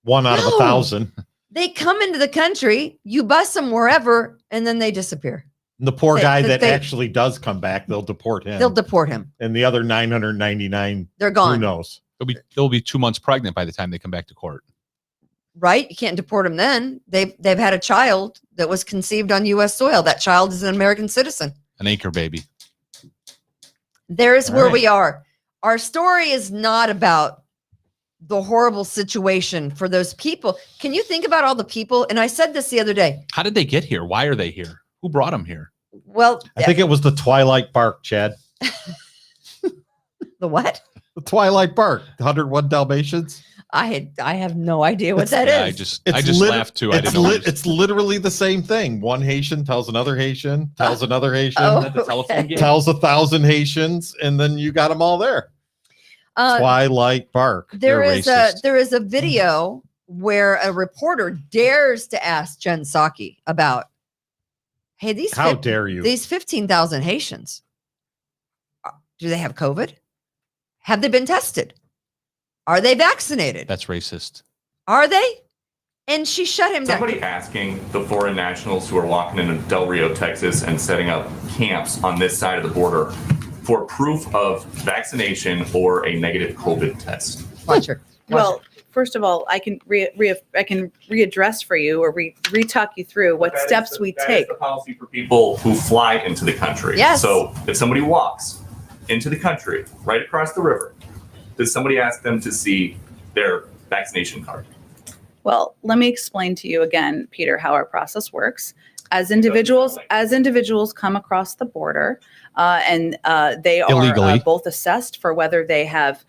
1 out of No. 1,000. They come into the country, you bus them wherever, and then they disappear. The poor guy that they- actually does come back, they'll deport him. They'll deport him. And the other 999, They're who gone, knows? They'll be 2 months pregnant by the time they come back to court. right? You can't deport them then. They've had a child that was conceived on U.S. soil. That child is an American citizen. An anchor baby. There's All where right. we are. Our story is not about the horrible situation for those people. Can you think about all the people? And I said this the other day. How did they get here? Why are they here? Who brought them here? Well, I think it was the Twilight Bark, Chad. the what? The Twilight Bark, 101 Dalmatians. I have no idea what that Yeah, is. I just laughed too. I It's, didn't know. it's literally the same thing. One Haitian tells another Haitian, tells another Haitian, Oh, the telephone okay. game? tells 1,000 Haitians, and then you got them all there. Twilight Bark. There They're is racist. a video where a reporter dares to ask Jen Psaki about, hey, How dare you? these 15,000 Haitians, do they have COVID? Have they been tested? Are they vaccinated? That's racist. Are they? And she shut him down. Somebody asking the foreign nationals who are walking into Del Rio, Texas, and setting up camps on this side of the border for proof of vaccination or a negative COVID test. Watch her. Well, first of all, I can readdress for you or re-talk you through what steps we That take. is the policy for people who fly into the country. Yes. So if somebody walks into the country right across the river, does somebody ask them to see their vaccination card? Well, let me explain to you again, Peter, how our process works. As individuals come across the border, and they are Illegally. both assessed for whether they have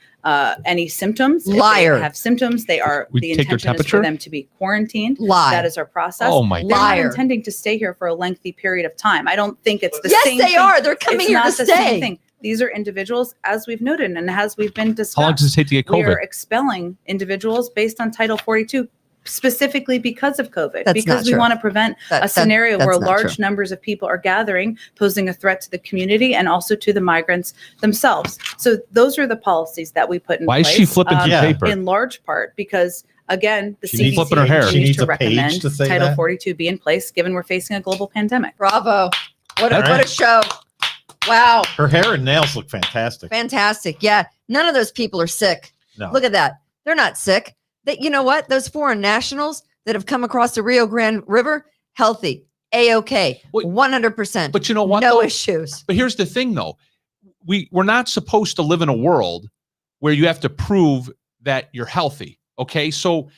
any symptoms. If Liar. they have symptoms. They are We the take their intention is temperature? for them to be quarantined. Lie. That is our process. Oh my They're Liar. not intending to stay here for a lengthy period of time. I don't think it's the Yes, same they thing. are. They're coming It's here to not the same stay. thing. These are individuals, as we've noted, and as we've been discussed. How long does it take to get We COVID? are expelling individuals based on Title 42 specifically because of COVID, That's because not we true. want to prevent That- a scenario that's where not large true. numbers of people are gathering, posing a threat to the community and also to the migrants themselves. So those are the policies that we put in Why is place. she flipping through Yeah. paper? In large part because, again, the She needs- CDC Flipping her hair. She continues needs to a page recommend to say Title that? 42 be in place, given we're facing a global pandemic. Bravo. What All a right. show. Wow. Her hair and nails look fantastic. Fantastic. Yeah. None of those people are sick. No. Look at that. They're not sick. You know what? Those foreign nationals, that have come across the Rio Grande River, healthy, A-OK, 100%. But you know what? No though? issues. But here's the thing, though. We're not supposed to live in a world where you have to prove that you're healthy. Okay, so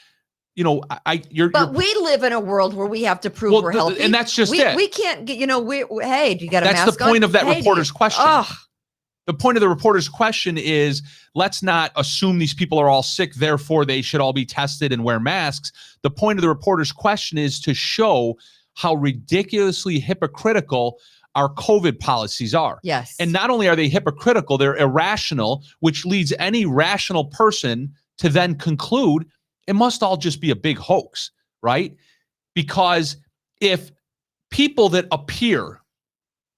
But we live in a world where we have to prove we're healthy, and that's just it. We can't get. Hey, do you got a mask on? That's the point of that Hey, reporter's question. The point of the reporter's question is, let's not assume these people are all sick, therefore they should all be tested and wear masks. The point of the reporter's question is to show how ridiculously hypocritical our COVID policies are. Yes. And not only are they hypocritical, they're irrational, which leads any rational person to then conclude it must all just be a big hoax, right? Because if people that appear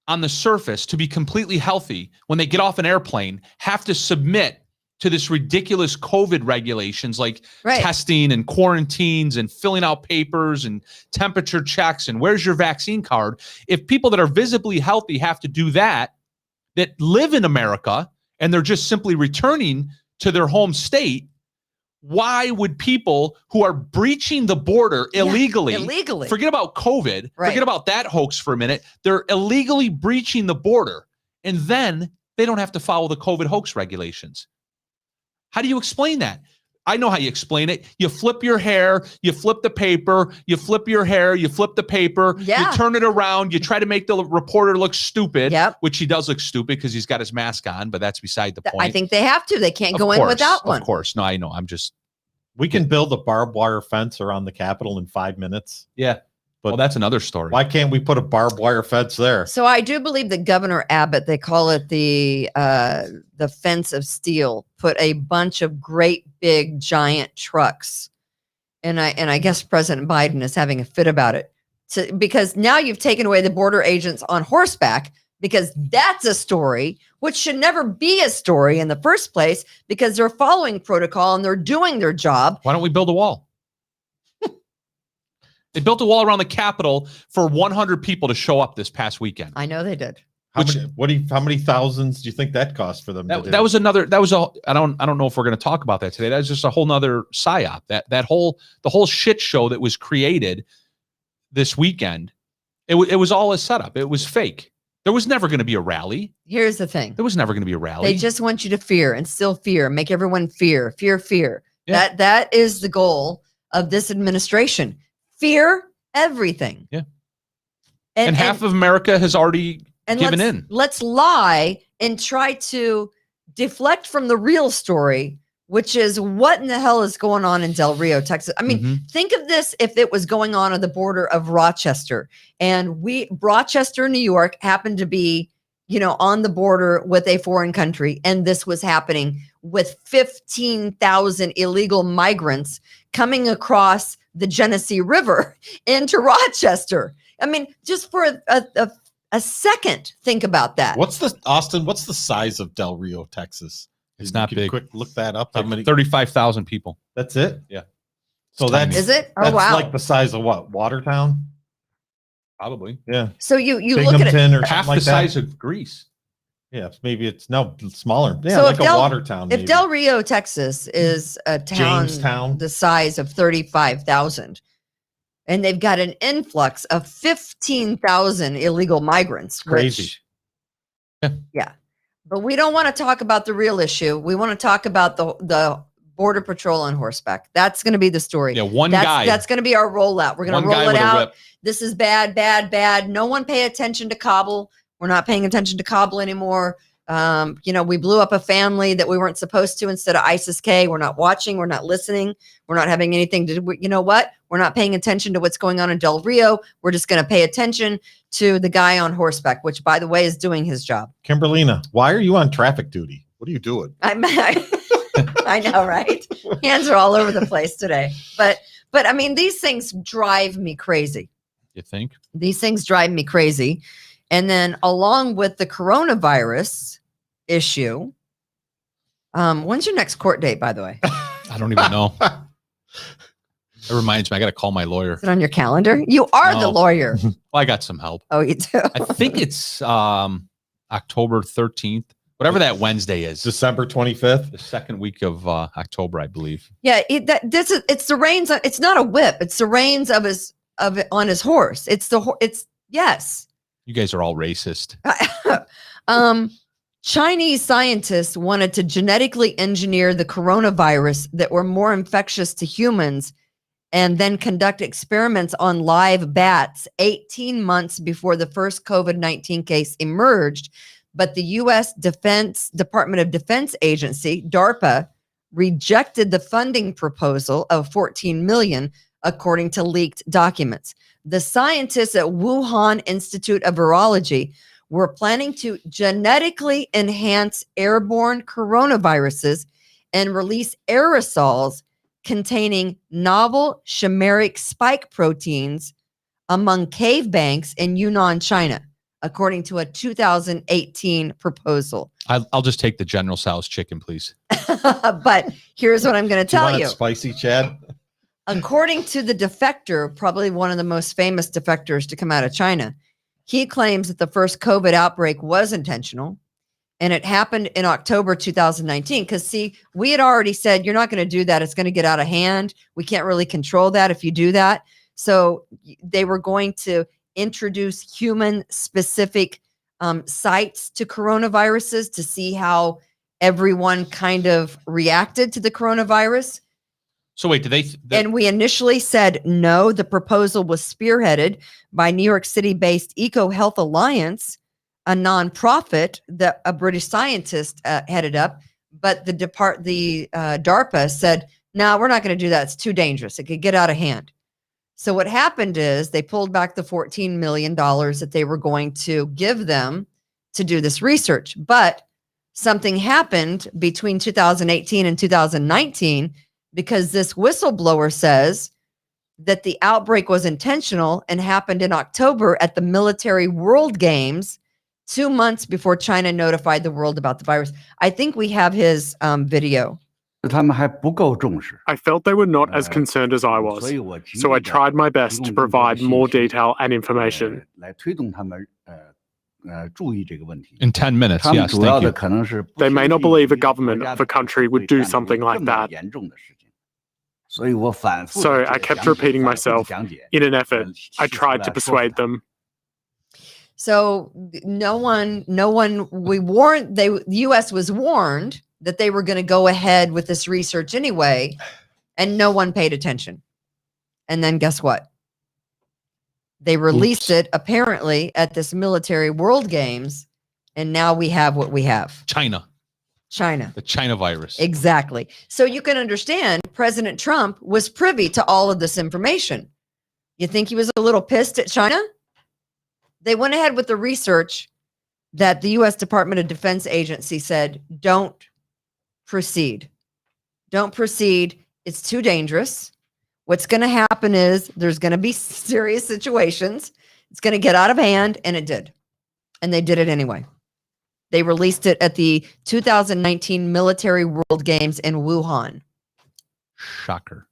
on the surface to be completely healthy when they get off an airplane have to submit to this ridiculous COVID regulations like testing and quarantines and filling out papers and temperature checks and where's your vaccine card. If people that are visibly healthy have to do that live in America and they're just simply returning to their home state, why would people who are breaching the border illegally, forget about COVID, forget about that hoax for a minute, they're illegally breaching the border and then they don't have to follow the COVID hoax regulations. How do you explain that? I know how you explain it. You flip your hair, you flip the paper, you flip your hair, you flip the paper, you turn it around, you try to make the reporter look stupid, which he does look stupid because he's got his mask on, but that's beside the point. I think they have to. They can't go in without one. Of course. No, I know. We can build a barbed wire fence around the Capitol in 5 minutes. Yeah. But that's another story. Why can't we put a barbed wire fence there? So I do believe that Governor Abbott, they call it the fence of steel, put a bunch of great big giant trucks. And I guess President Biden is having a fit about it. Because now you've taken away the border agents on horseback, because that's a story which should never be a story in the first place, because they're following protocol and they're doing their job. Why don't we build a wall? They built a wall around the Capitol for 100 people to show up this past weekend. I know they did. How many thousands do you think that cost for them? I don't know if we're going to talk about that today. That's just a whole nother psyop. The whole shit show that was created this weekend. It was all a setup. It was fake. There was never going to be a rally. Here's the thing. There was never going to be a rally. They just want you to fear, instill fear, make everyone fear. Yeah. That is the goal of this administration. Fear everything. Yeah. And half of America has already given in. Let's lie and try to deflect from the real story, which is what in the hell is going on in Del Rio, Texas. I mean, think of this if it was going on the border of Rochester, and Rochester, New York happened to be, on the border with a foreign country, and this was happening with 15,000 illegal migrants coming across the Genesee River into Rochester. I mean, just for a second, think about that. What's the size of Del Rio, Texas? It's not big. Quick, look that up. How many? 35,000 people. That's it? Yeah. So is it? Oh, that's wow. like the size of what? Watertown? Probably. Yeah. So you look at it. Or half like the size of Greece. Yeah, maybe it's smaller. Yeah, So like a Watertown. If Del Rio, Texas is a town Jamestown, the size of 35,000, and they've got an influx of 15,000 illegal migrants. Crazy. Yeah. But we don't want to talk about the real issue. We want to talk about the Border Patrol on horseback. That's going to be the story. Yeah, That's going to be our rollout. We're going to roll it out. This is bad, bad, bad. No one pay attention to Kabul. We're not paying attention to Kabul anymore. We blew up a family that we weren't supposed to instead of ISIS-K. We're not watching. We're not listening. We're not having anything to do. You know what? We're not paying attention to what's going on in Del Rio. We're just going to pay attention to the guy on horseback, which, by the way, is doing his job. Kimberlina, why are you on traffic duty? What are you doing? I know, right? Hands are all over the place today. But I mean, these things drive me crazy. You think? These things drive me crazy. And then along with the coronavirus issue, when's your next court date, by the way? I don't even know. It reminds me, I got to call my lawyer. Is it on your calendar? You are the lawyer. Well, I got some help. Oh, you do? I think it's October 13th. Whatever that Wednesday is. December 25th. The second week of October, I believe. Yeah, it's the reins. It's not a whip. It's the reins of on his horse. Yes. You guys are all racist. Chinese scientists wanted to genetically engineer the coronavirus that were more infectious to humans and then conduct experiments on live bats 18 months before the first COVID-19 case emerged. But the U.S. Department of Defense Agency, DARPA, rejected the funding proposal of $14 million, according to leaked documents. The scientists at Wuhan Institute of Virology were planning to genetically enhance airborne coronaviruses and release aerosols containing novel chimeric spike proteins among cave banks in Yunnan, China, according to a 2018 proposal. I'll just take the General Tso's chicken, please. But here's what I'm going to tell you. Spicy, Chad? According to the defector, probably one of the most famous defectors to come out of China, he claims that the first COVID outbreak was intentional and it happened in October 2019. Because, see, we had already said, you're not going to do that. It's going to get out of hand. We can't really control that if you do that. So they were going to introduce human-specific sites to coronaviruses to see how everyone kind of reacted to the coronavirus. So wait, did they? And we initially said no. The proposal was spearheaded by New York City-based Eco Health Alliance, a nonprofit that a British scientist headed up. But the DARPA said, no, we're not going to do that. It's too dangerous. It could get out of hand. So what happened is they pulled back the $14 million that they were going to give them to do this research. But something happened between 2018 and 2019 because this whistleblower says that the outbreak was intentional and happened in October at the Military World Games, 2 months before China notified the world about the virus. I think we have his video. I felt they were not as concerned as I was, so I tried my best to provide more detail and information. In 10 minutes, yes, thank you. They may not believe a government of a country would do something like that. So I kept repeating myself. In an effort, I tried to persuade them. So the U.S. was warned that they were going to go ahead with this research anyway, and no one paid attention. And then guess what? They released it apparently at this Military World Games, and now we have what we have. China. The China virus. Exactly. So you can understand President Trump was privy to all of this information. You think he was a little pissed at China? They went ahead with the research that the U.S. Department of Defense Agency said, don't proceed. Don't proceed. It's too dangerous. What's going to happen is there's going to be serious situations. It's going to get out of hand, and it did. And they did it anyway. They released it at the 2019 Military World Games in Wuhan. Shocker.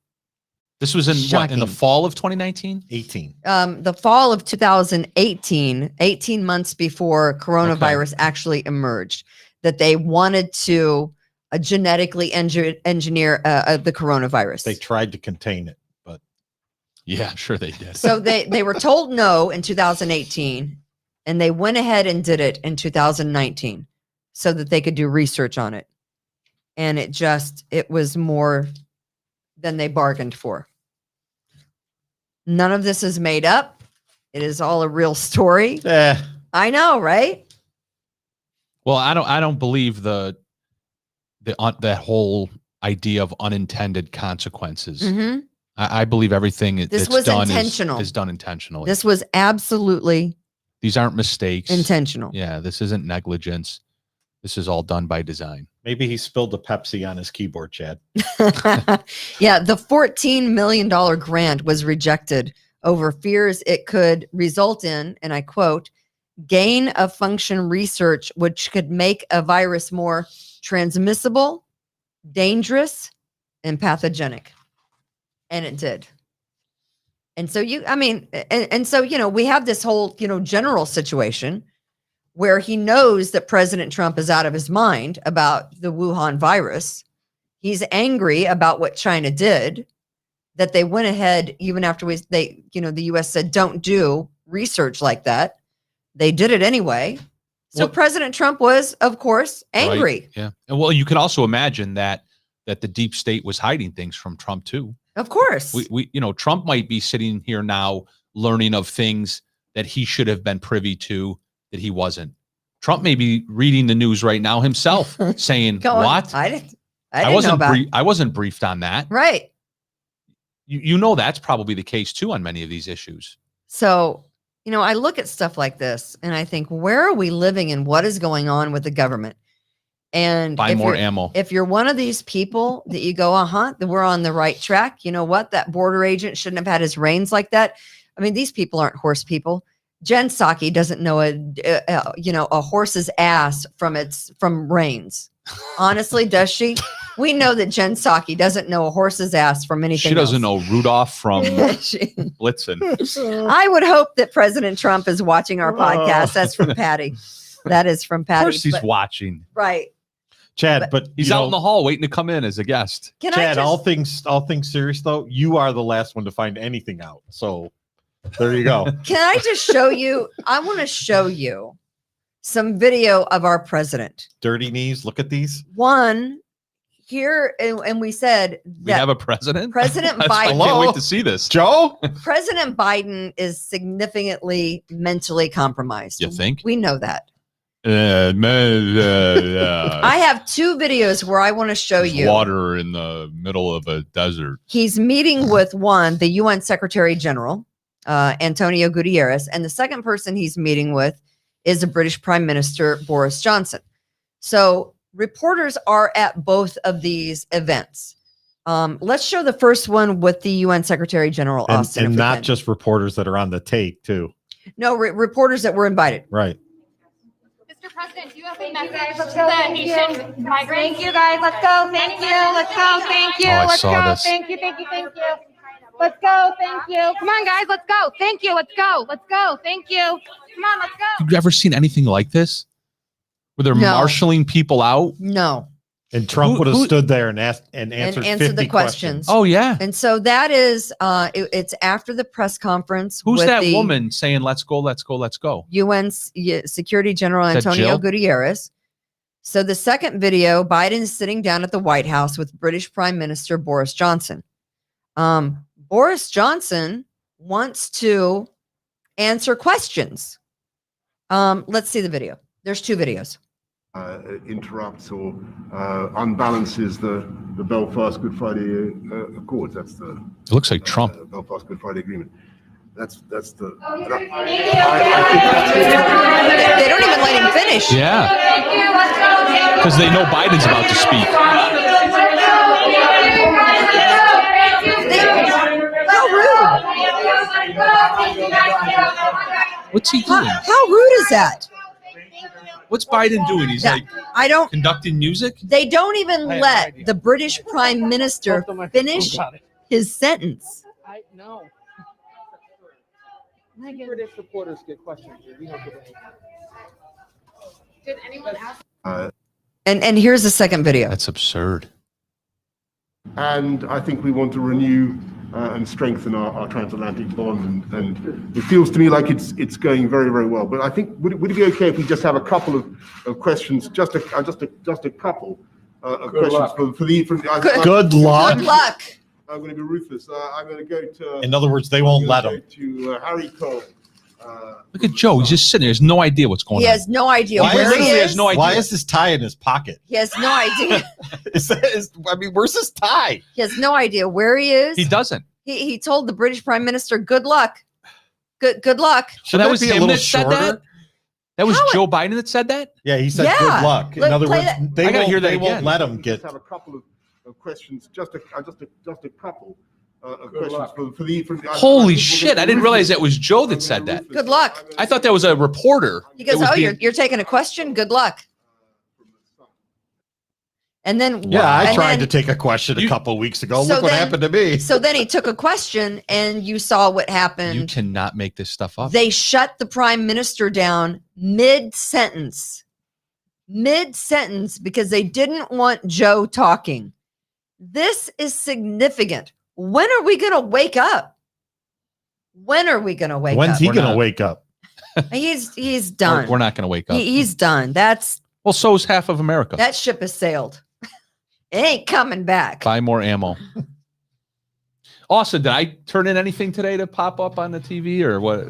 This was in what, in the fall of 2019? 18. The fall of 2018, 18 months before coronavirus actually emerged, that they wanted to genetically engineer the coronavirus. They tried to contain it, but yeah, sure they did. So they were told no in 2018, and they went ahead and did it in 2019 so that they could do research on it. And it was more than they bargained for. None of this is made up. It is all a real story. I know, right? Well, I don't believe that whole idea of unintended consequences. Mm-hmm. I believe everything this was done intentional. is done intentionally. This was absolutely These aren't mistakes. Intentional. Yeah, this isn't negligence. This is all done by design. Maybe he spilled the Pepsi on his keyboard, Chad. Yeah, the $14 million grant was rejected over fears it could result in, and I quote, gain of function research which could make a virus more transmissible, dangerous, and pathogenic. And it did. And so we have this whole, general situation where he knows that President Trump is out of his mind about the Wuhan virus. He's angry about what China did, that they went ahead even after the U.S. said don't do research like that. They did it anyway. So President Trump was, of course, angry. Right. Yeah. And well, you can also imagine that the deep state was hiding things from Trump too. Of course. We Trump might be sitting here now learning of things that he should have been privy to that he wasn't. Trump may be reading the news right now himself saying, what? I wasn't briefed on that. Right. You know, that's probably the case too on many of these issues. So, I look at stuff like this and I think, where are we living and what is going on with the government? And buy more ammo. If you're one of these people that you go, we're on the right track. You know what? That border agent shouldn't have had his reins like that. I mean, these people aren't horse people. Jen Psaki doesn't know a horse's ass from reins. Honestly, does she? We know that Jen Psaki doesn't know a horse's ass from anything. She doesn't know Rudolph from Blitzen. I would hope that President Trump is watching our podcast. That's from Patty. That is from Patty. Of course he's watching. Right. Chad, but he's out in the hall waiting to come in as a guest. Chad, all things serious though, you are the last one to find anything out. So there you go. Can I just show you? I want to show you some video of our president. Dirty knees. Look at these. One here, and we said that we have a president. President Biden. I can't wait to see this. Joe. President Biden is significantly mentally compromised. You think? We know that. I have two videos where I want to show you water in the middle of a desert. He's meeting with the UN Secretary General, Antonio Guterres, and the second person he's meeting with is the British Prime Minister, Boris Johnson. So reporters are at both of these events. Let's show the first one with the UN Secretary General, Austin. And not just reporters that are on the take too. No, reporters that were invited. Right. Mr. President, do you have a message to the Haitian migrants? Thank you, guys. Let's go. Thank you. Let's go. Thank you. Let's go. Thank you. Thank you. Thank you. Let's go. Thank you. Come on, guys. Let's go. Thank you. Let's go. Let's go. Thank you. Come on. Let's go. Have you ever seen anything like this? Where they're marshaling people out? No. And Trump would have stood there and answered 50 the questions. Oh, yeah. And so that is, it's after the press conference. Who's that woman saying, let's go, let's go, let's go? UN Security General Antonio Guterres. So the second video, Biden is sitting down at the White House with British Prime Minister Boris Johnson. Boris Johnson wants to answer questions. Let's see the video. There's two videos. Interrupts or unbalances the Belfast Good Friday Accords. That's the. It looks like Trump. Belfast Good Friday Agreement. That's the. They don't even let him finish. Yeah. Because they know Biden's about to speak. How rude. What's he doing? How rude is that? What's Biden doing? He's conducting music. They don't even let the British Prime Minister finish his sentence. I know. British reporters get questions. Did anyone ask? And here's the second video. That's absurd. And I think we want to renew and strengthen our transatlantic bond, and it feels to me like it's going very, very well. But I think would it be okay if we just have a couple of questions, just a couple of questions for the. Good luck. Good luck. I'm going to be ruthless. I'm going to go to. In other words, they won't let him. To Harry Cole. Look at Joe. He's just sitting there. He has no idea what's going on. He has no idea where he is. Has no idea. Why is his tie in his pocket? He has no idea. Where's his tie? He has no idea where he is. He doesn't. He told the British Prime Minister, "Good luck, good luck." So that was him that said that. That was Joe Biden that said that. Yeah, he said good luck. In other words, they won't let him get. Just have a couple of questions, just a couple. Questions for the. Holy shit! I didn't realize that was Joe that said that. Good luck. I thought that was a reporter. He goes, "Oh, you're taking a question. Good luck." And then I tried to take a question a couple weeks ago. Look what happened to me. So then he took a question, and you saw what happened. You cannot make this stuff up. They shut the prime minister down mid-sentence because they didn't want Joe talking. This is significant. When are we going to wake up? When are we going to wake up? When's he going to wake up? He's done. We're not going to wake up. He's done. Well, so is half of America. That ship has sailed. It ain't coming back. Buy more ammo. Austin, did I turn in anything today to pop up on the TV or what?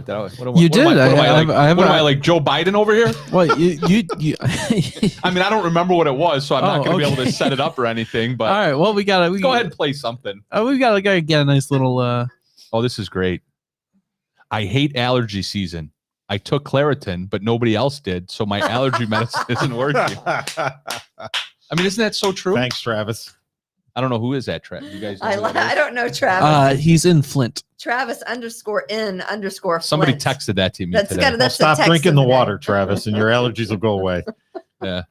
You did. What am I like Joe Biden over here? Well, you I mean, I don't remember what it was, so I'm not going to be able to set it up or anything. But all right, well, we go ahead and play something. We gotta get a nice little. Oh, this is great. I hate allergy season. I took Claritin, but nobody else did, so my allergy medicine isn't working. I mean, isn't that so true? Thanks, Travis. I don't know who is that, Travis. You guys know I don't know Travis. He's in Flint. Travis_N_Flint. Somebody texted that to me today. That's stop drinking the water, Travis, and your allergies will go away. Yeah.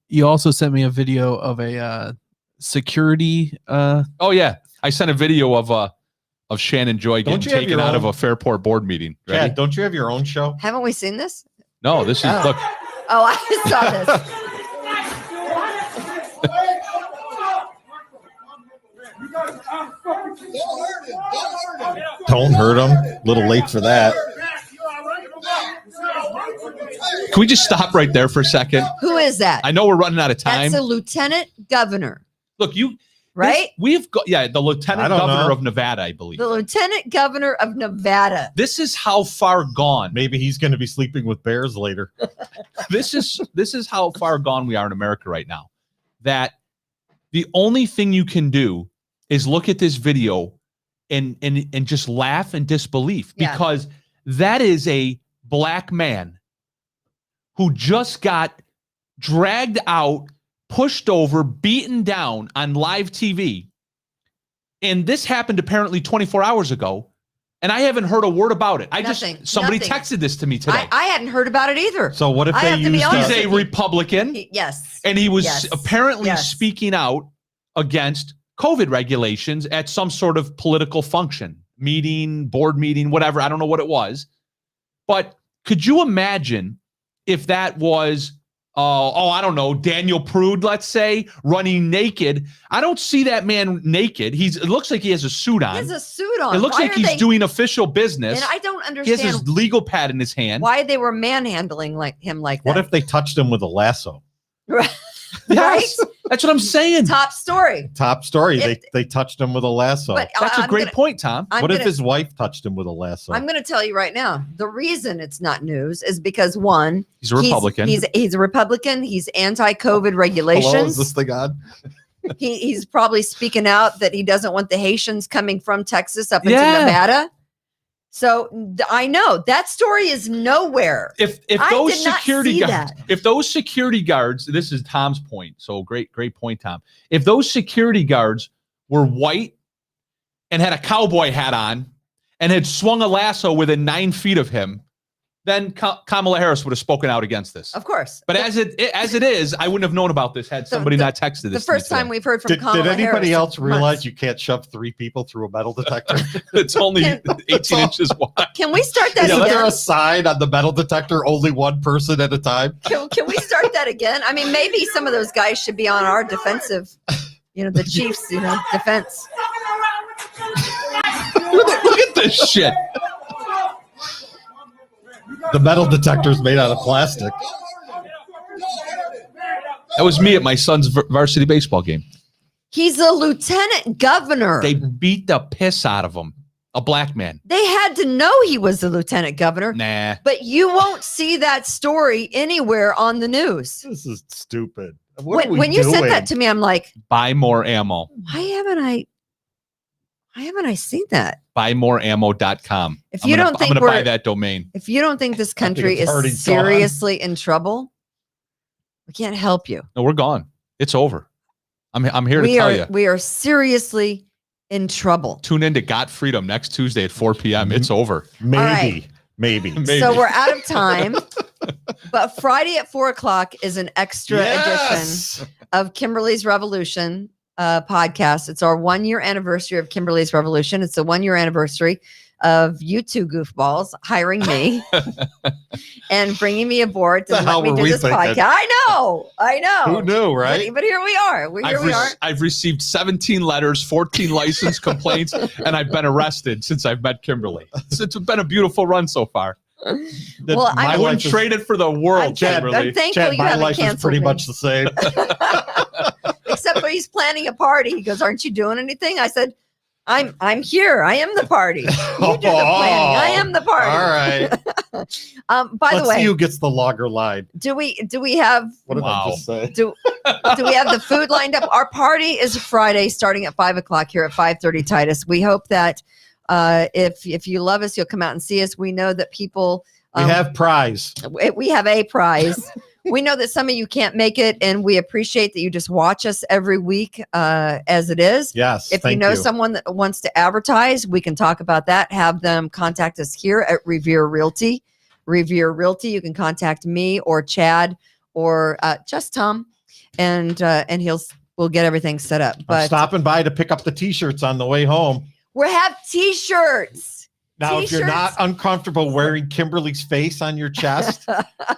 You also sent me a video of a security. Oh yeah, I sent a video of Shannon Joy getting taken out of a Fairport board meeting. Ready? Chad, don't you have your own show? Haven't we seen this? No, this is look. Oh, I saw this. Don't hurt him. A little late for that. Can we just stop right there for a second? Who is that? I know we're running out of time. That's a lieutenant governor. Look, right? We've got the lieutenant governor of Nevada, I believe. The lieutenant governor of Nevada. This is how far gone. Maybe he's going to be sleeping with bears later. This is how far gone we are in America right now. That the only thing you can do is look at this video and just laugh in disbelief because that is a black man who just got dragged out, pushed over, beaten down on live TV. And this happened apparently 24 hours ago. And I haven't heard a word about it. Somebody texted this to me today. I hadn't heard about it either. So what if they use he's a Republican? Yes. And he was apparently speaking out against COVID regulations at some sort of political function, meeting, board meeting, whatever. I don't know what it was. But could you imagine if that was, I don't know, Daniel Prude, let's say, running naked? I don't see that man naked. It looks like he has a suit on. He has a suit on. It looks like he's doing official business. And I don't understand. He has his legal pad in his hand. Why they were manhandling him like that. What if they touched him with a lasso? Yes, that's what I'm saying. Top story. They touched him with a lasso. That's a great point, Tom. What if his wife touched him with a lasso? I'm going to tell you right now. The reason it's not news is because one, he's a Republican. He's a Republican. He's anti-COVID regulations. Hello, is this thing on? He's probably speaking out that he doesn't want the Haitians coming from Texas up into Nevada. So I know that story is nowhere. If those security guards, this is Tom's point. So great point, Tom. If those security guards were white and had a cowboy hat on and had swung a lasso within 9 feet of him, then Kamala Harris would have spoken out against this. Of course. But as it is, I wouldn't have known about this had somebody not texted this. The first time we've heard from Kamala Harris. Did anybody else realize you can't shove 3 people through a metal detector? It's only 18 inches wide. Can we start that again? Is there a sign on the metal detector, only one person at a time? Can we start that again? I mean, maybe some of those guys should be on our defensive, the Chiefs, defense. Look at this shit. The metal detector is made out of plastic. That was me at my son's varsity baseball game. He's a lieutenant governor. They beat the piss out of him. A black man. They had to know he was the lieutenant governor. Nah. But you won't see that story anywhere on the news. This is stupid. When you sent that to me, I'm like, buy more ammo. Why haven't I seen that? Buymoreammo.com. I'm going to buy that domain. If you don't think this country is seriously in trouble, we can't help you. No, we're gone. It's over. I'm here to tell you. We are seriously in trouble. Tune in to Got Freedom next Tuesday at 4 p.m. It's over. Maybe. So we're out of time. But Friday at 4:00 is an extra edition of Kimberly's Revolution podcast. It's our 1-year anniversary of Kimberly's Revolution. It's the 1-year anniversary of you two goofballs hiring me and bringing me aboard to let me do this podcast. I know. Who knew, right? But here we are. I've received 17 letters, 14 license complaints, and I've been arrested since I've met Kimberly. It's been a beautiful run so far. Well, I wouldn't trade it for the world, Kimberly. I'm thankful you haven't life is canceled pretty me. much the same. Except for he's planning a party. He goes, "Aren't you doing anything?" I said, I'm here. I am the party. You do the planning. I am the party. All right. By the Let's way, see who gets the logger line. do we have What did I just say? do we have the food lined up? Our party is Friday starting at 5:00 here at 530 Titus. We hope that if you love us, you'll come out and see us. We know that people We have prize. we have a prize. We know that some of you can't make it, and we appreciate that you just watch us every week as it is. Yes. If you know someone that wants to advertise, we can talk about that. Have them contact us here at Revere Realty. Revere Realty. You can contact me or Chad or just Tom, and we'll get everything set up. I'm But stopping by to pick up the t-shirts on the way home. we have T-shirts. Now, if you're not uncomfortable wearing Kimberly's face on your chest,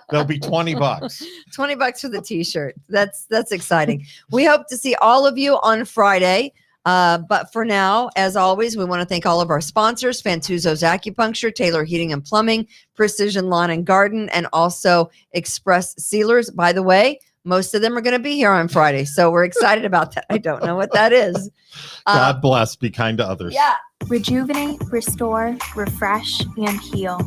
they'll be $20. $20 for the T-shirt. That's exciting. We hope to see all of you on Friday. But for now, as always, we want to thank all of our sponsors: Fantuzzo's Acupuncture, Taylor Heating and Plumbing, Precision Lawn and Garden, and also Express Sealers. By the way, most of them are going to be here on Friday, so we're excited about that. I don't know what that is. God bless. Be kind to others. Yeah. Rejuvenate, restore, refresh, and heal.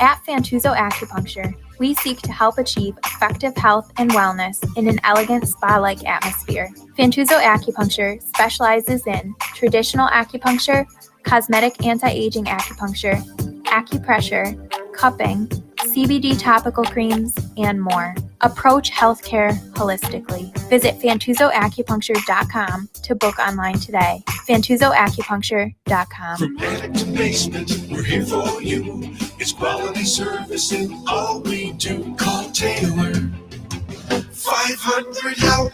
At Fantuzzo Acupuncture, we seek to help achieve effective health and wellness in an elegant spa-like atmosphere. Fantuzzo Acupuncture specializes in traditional acupuncture, cosmetic anti-aging acupuncture, acupressure, cupping, CBD topical creams, and more. Approach healthcare holistically. Visit FantuzzoAcupuncture.com to book online today. FantuzzoAcupuncture.com. From attic to basement, we're here for you. It's quality service in all we do. Call Taylor. 500 help.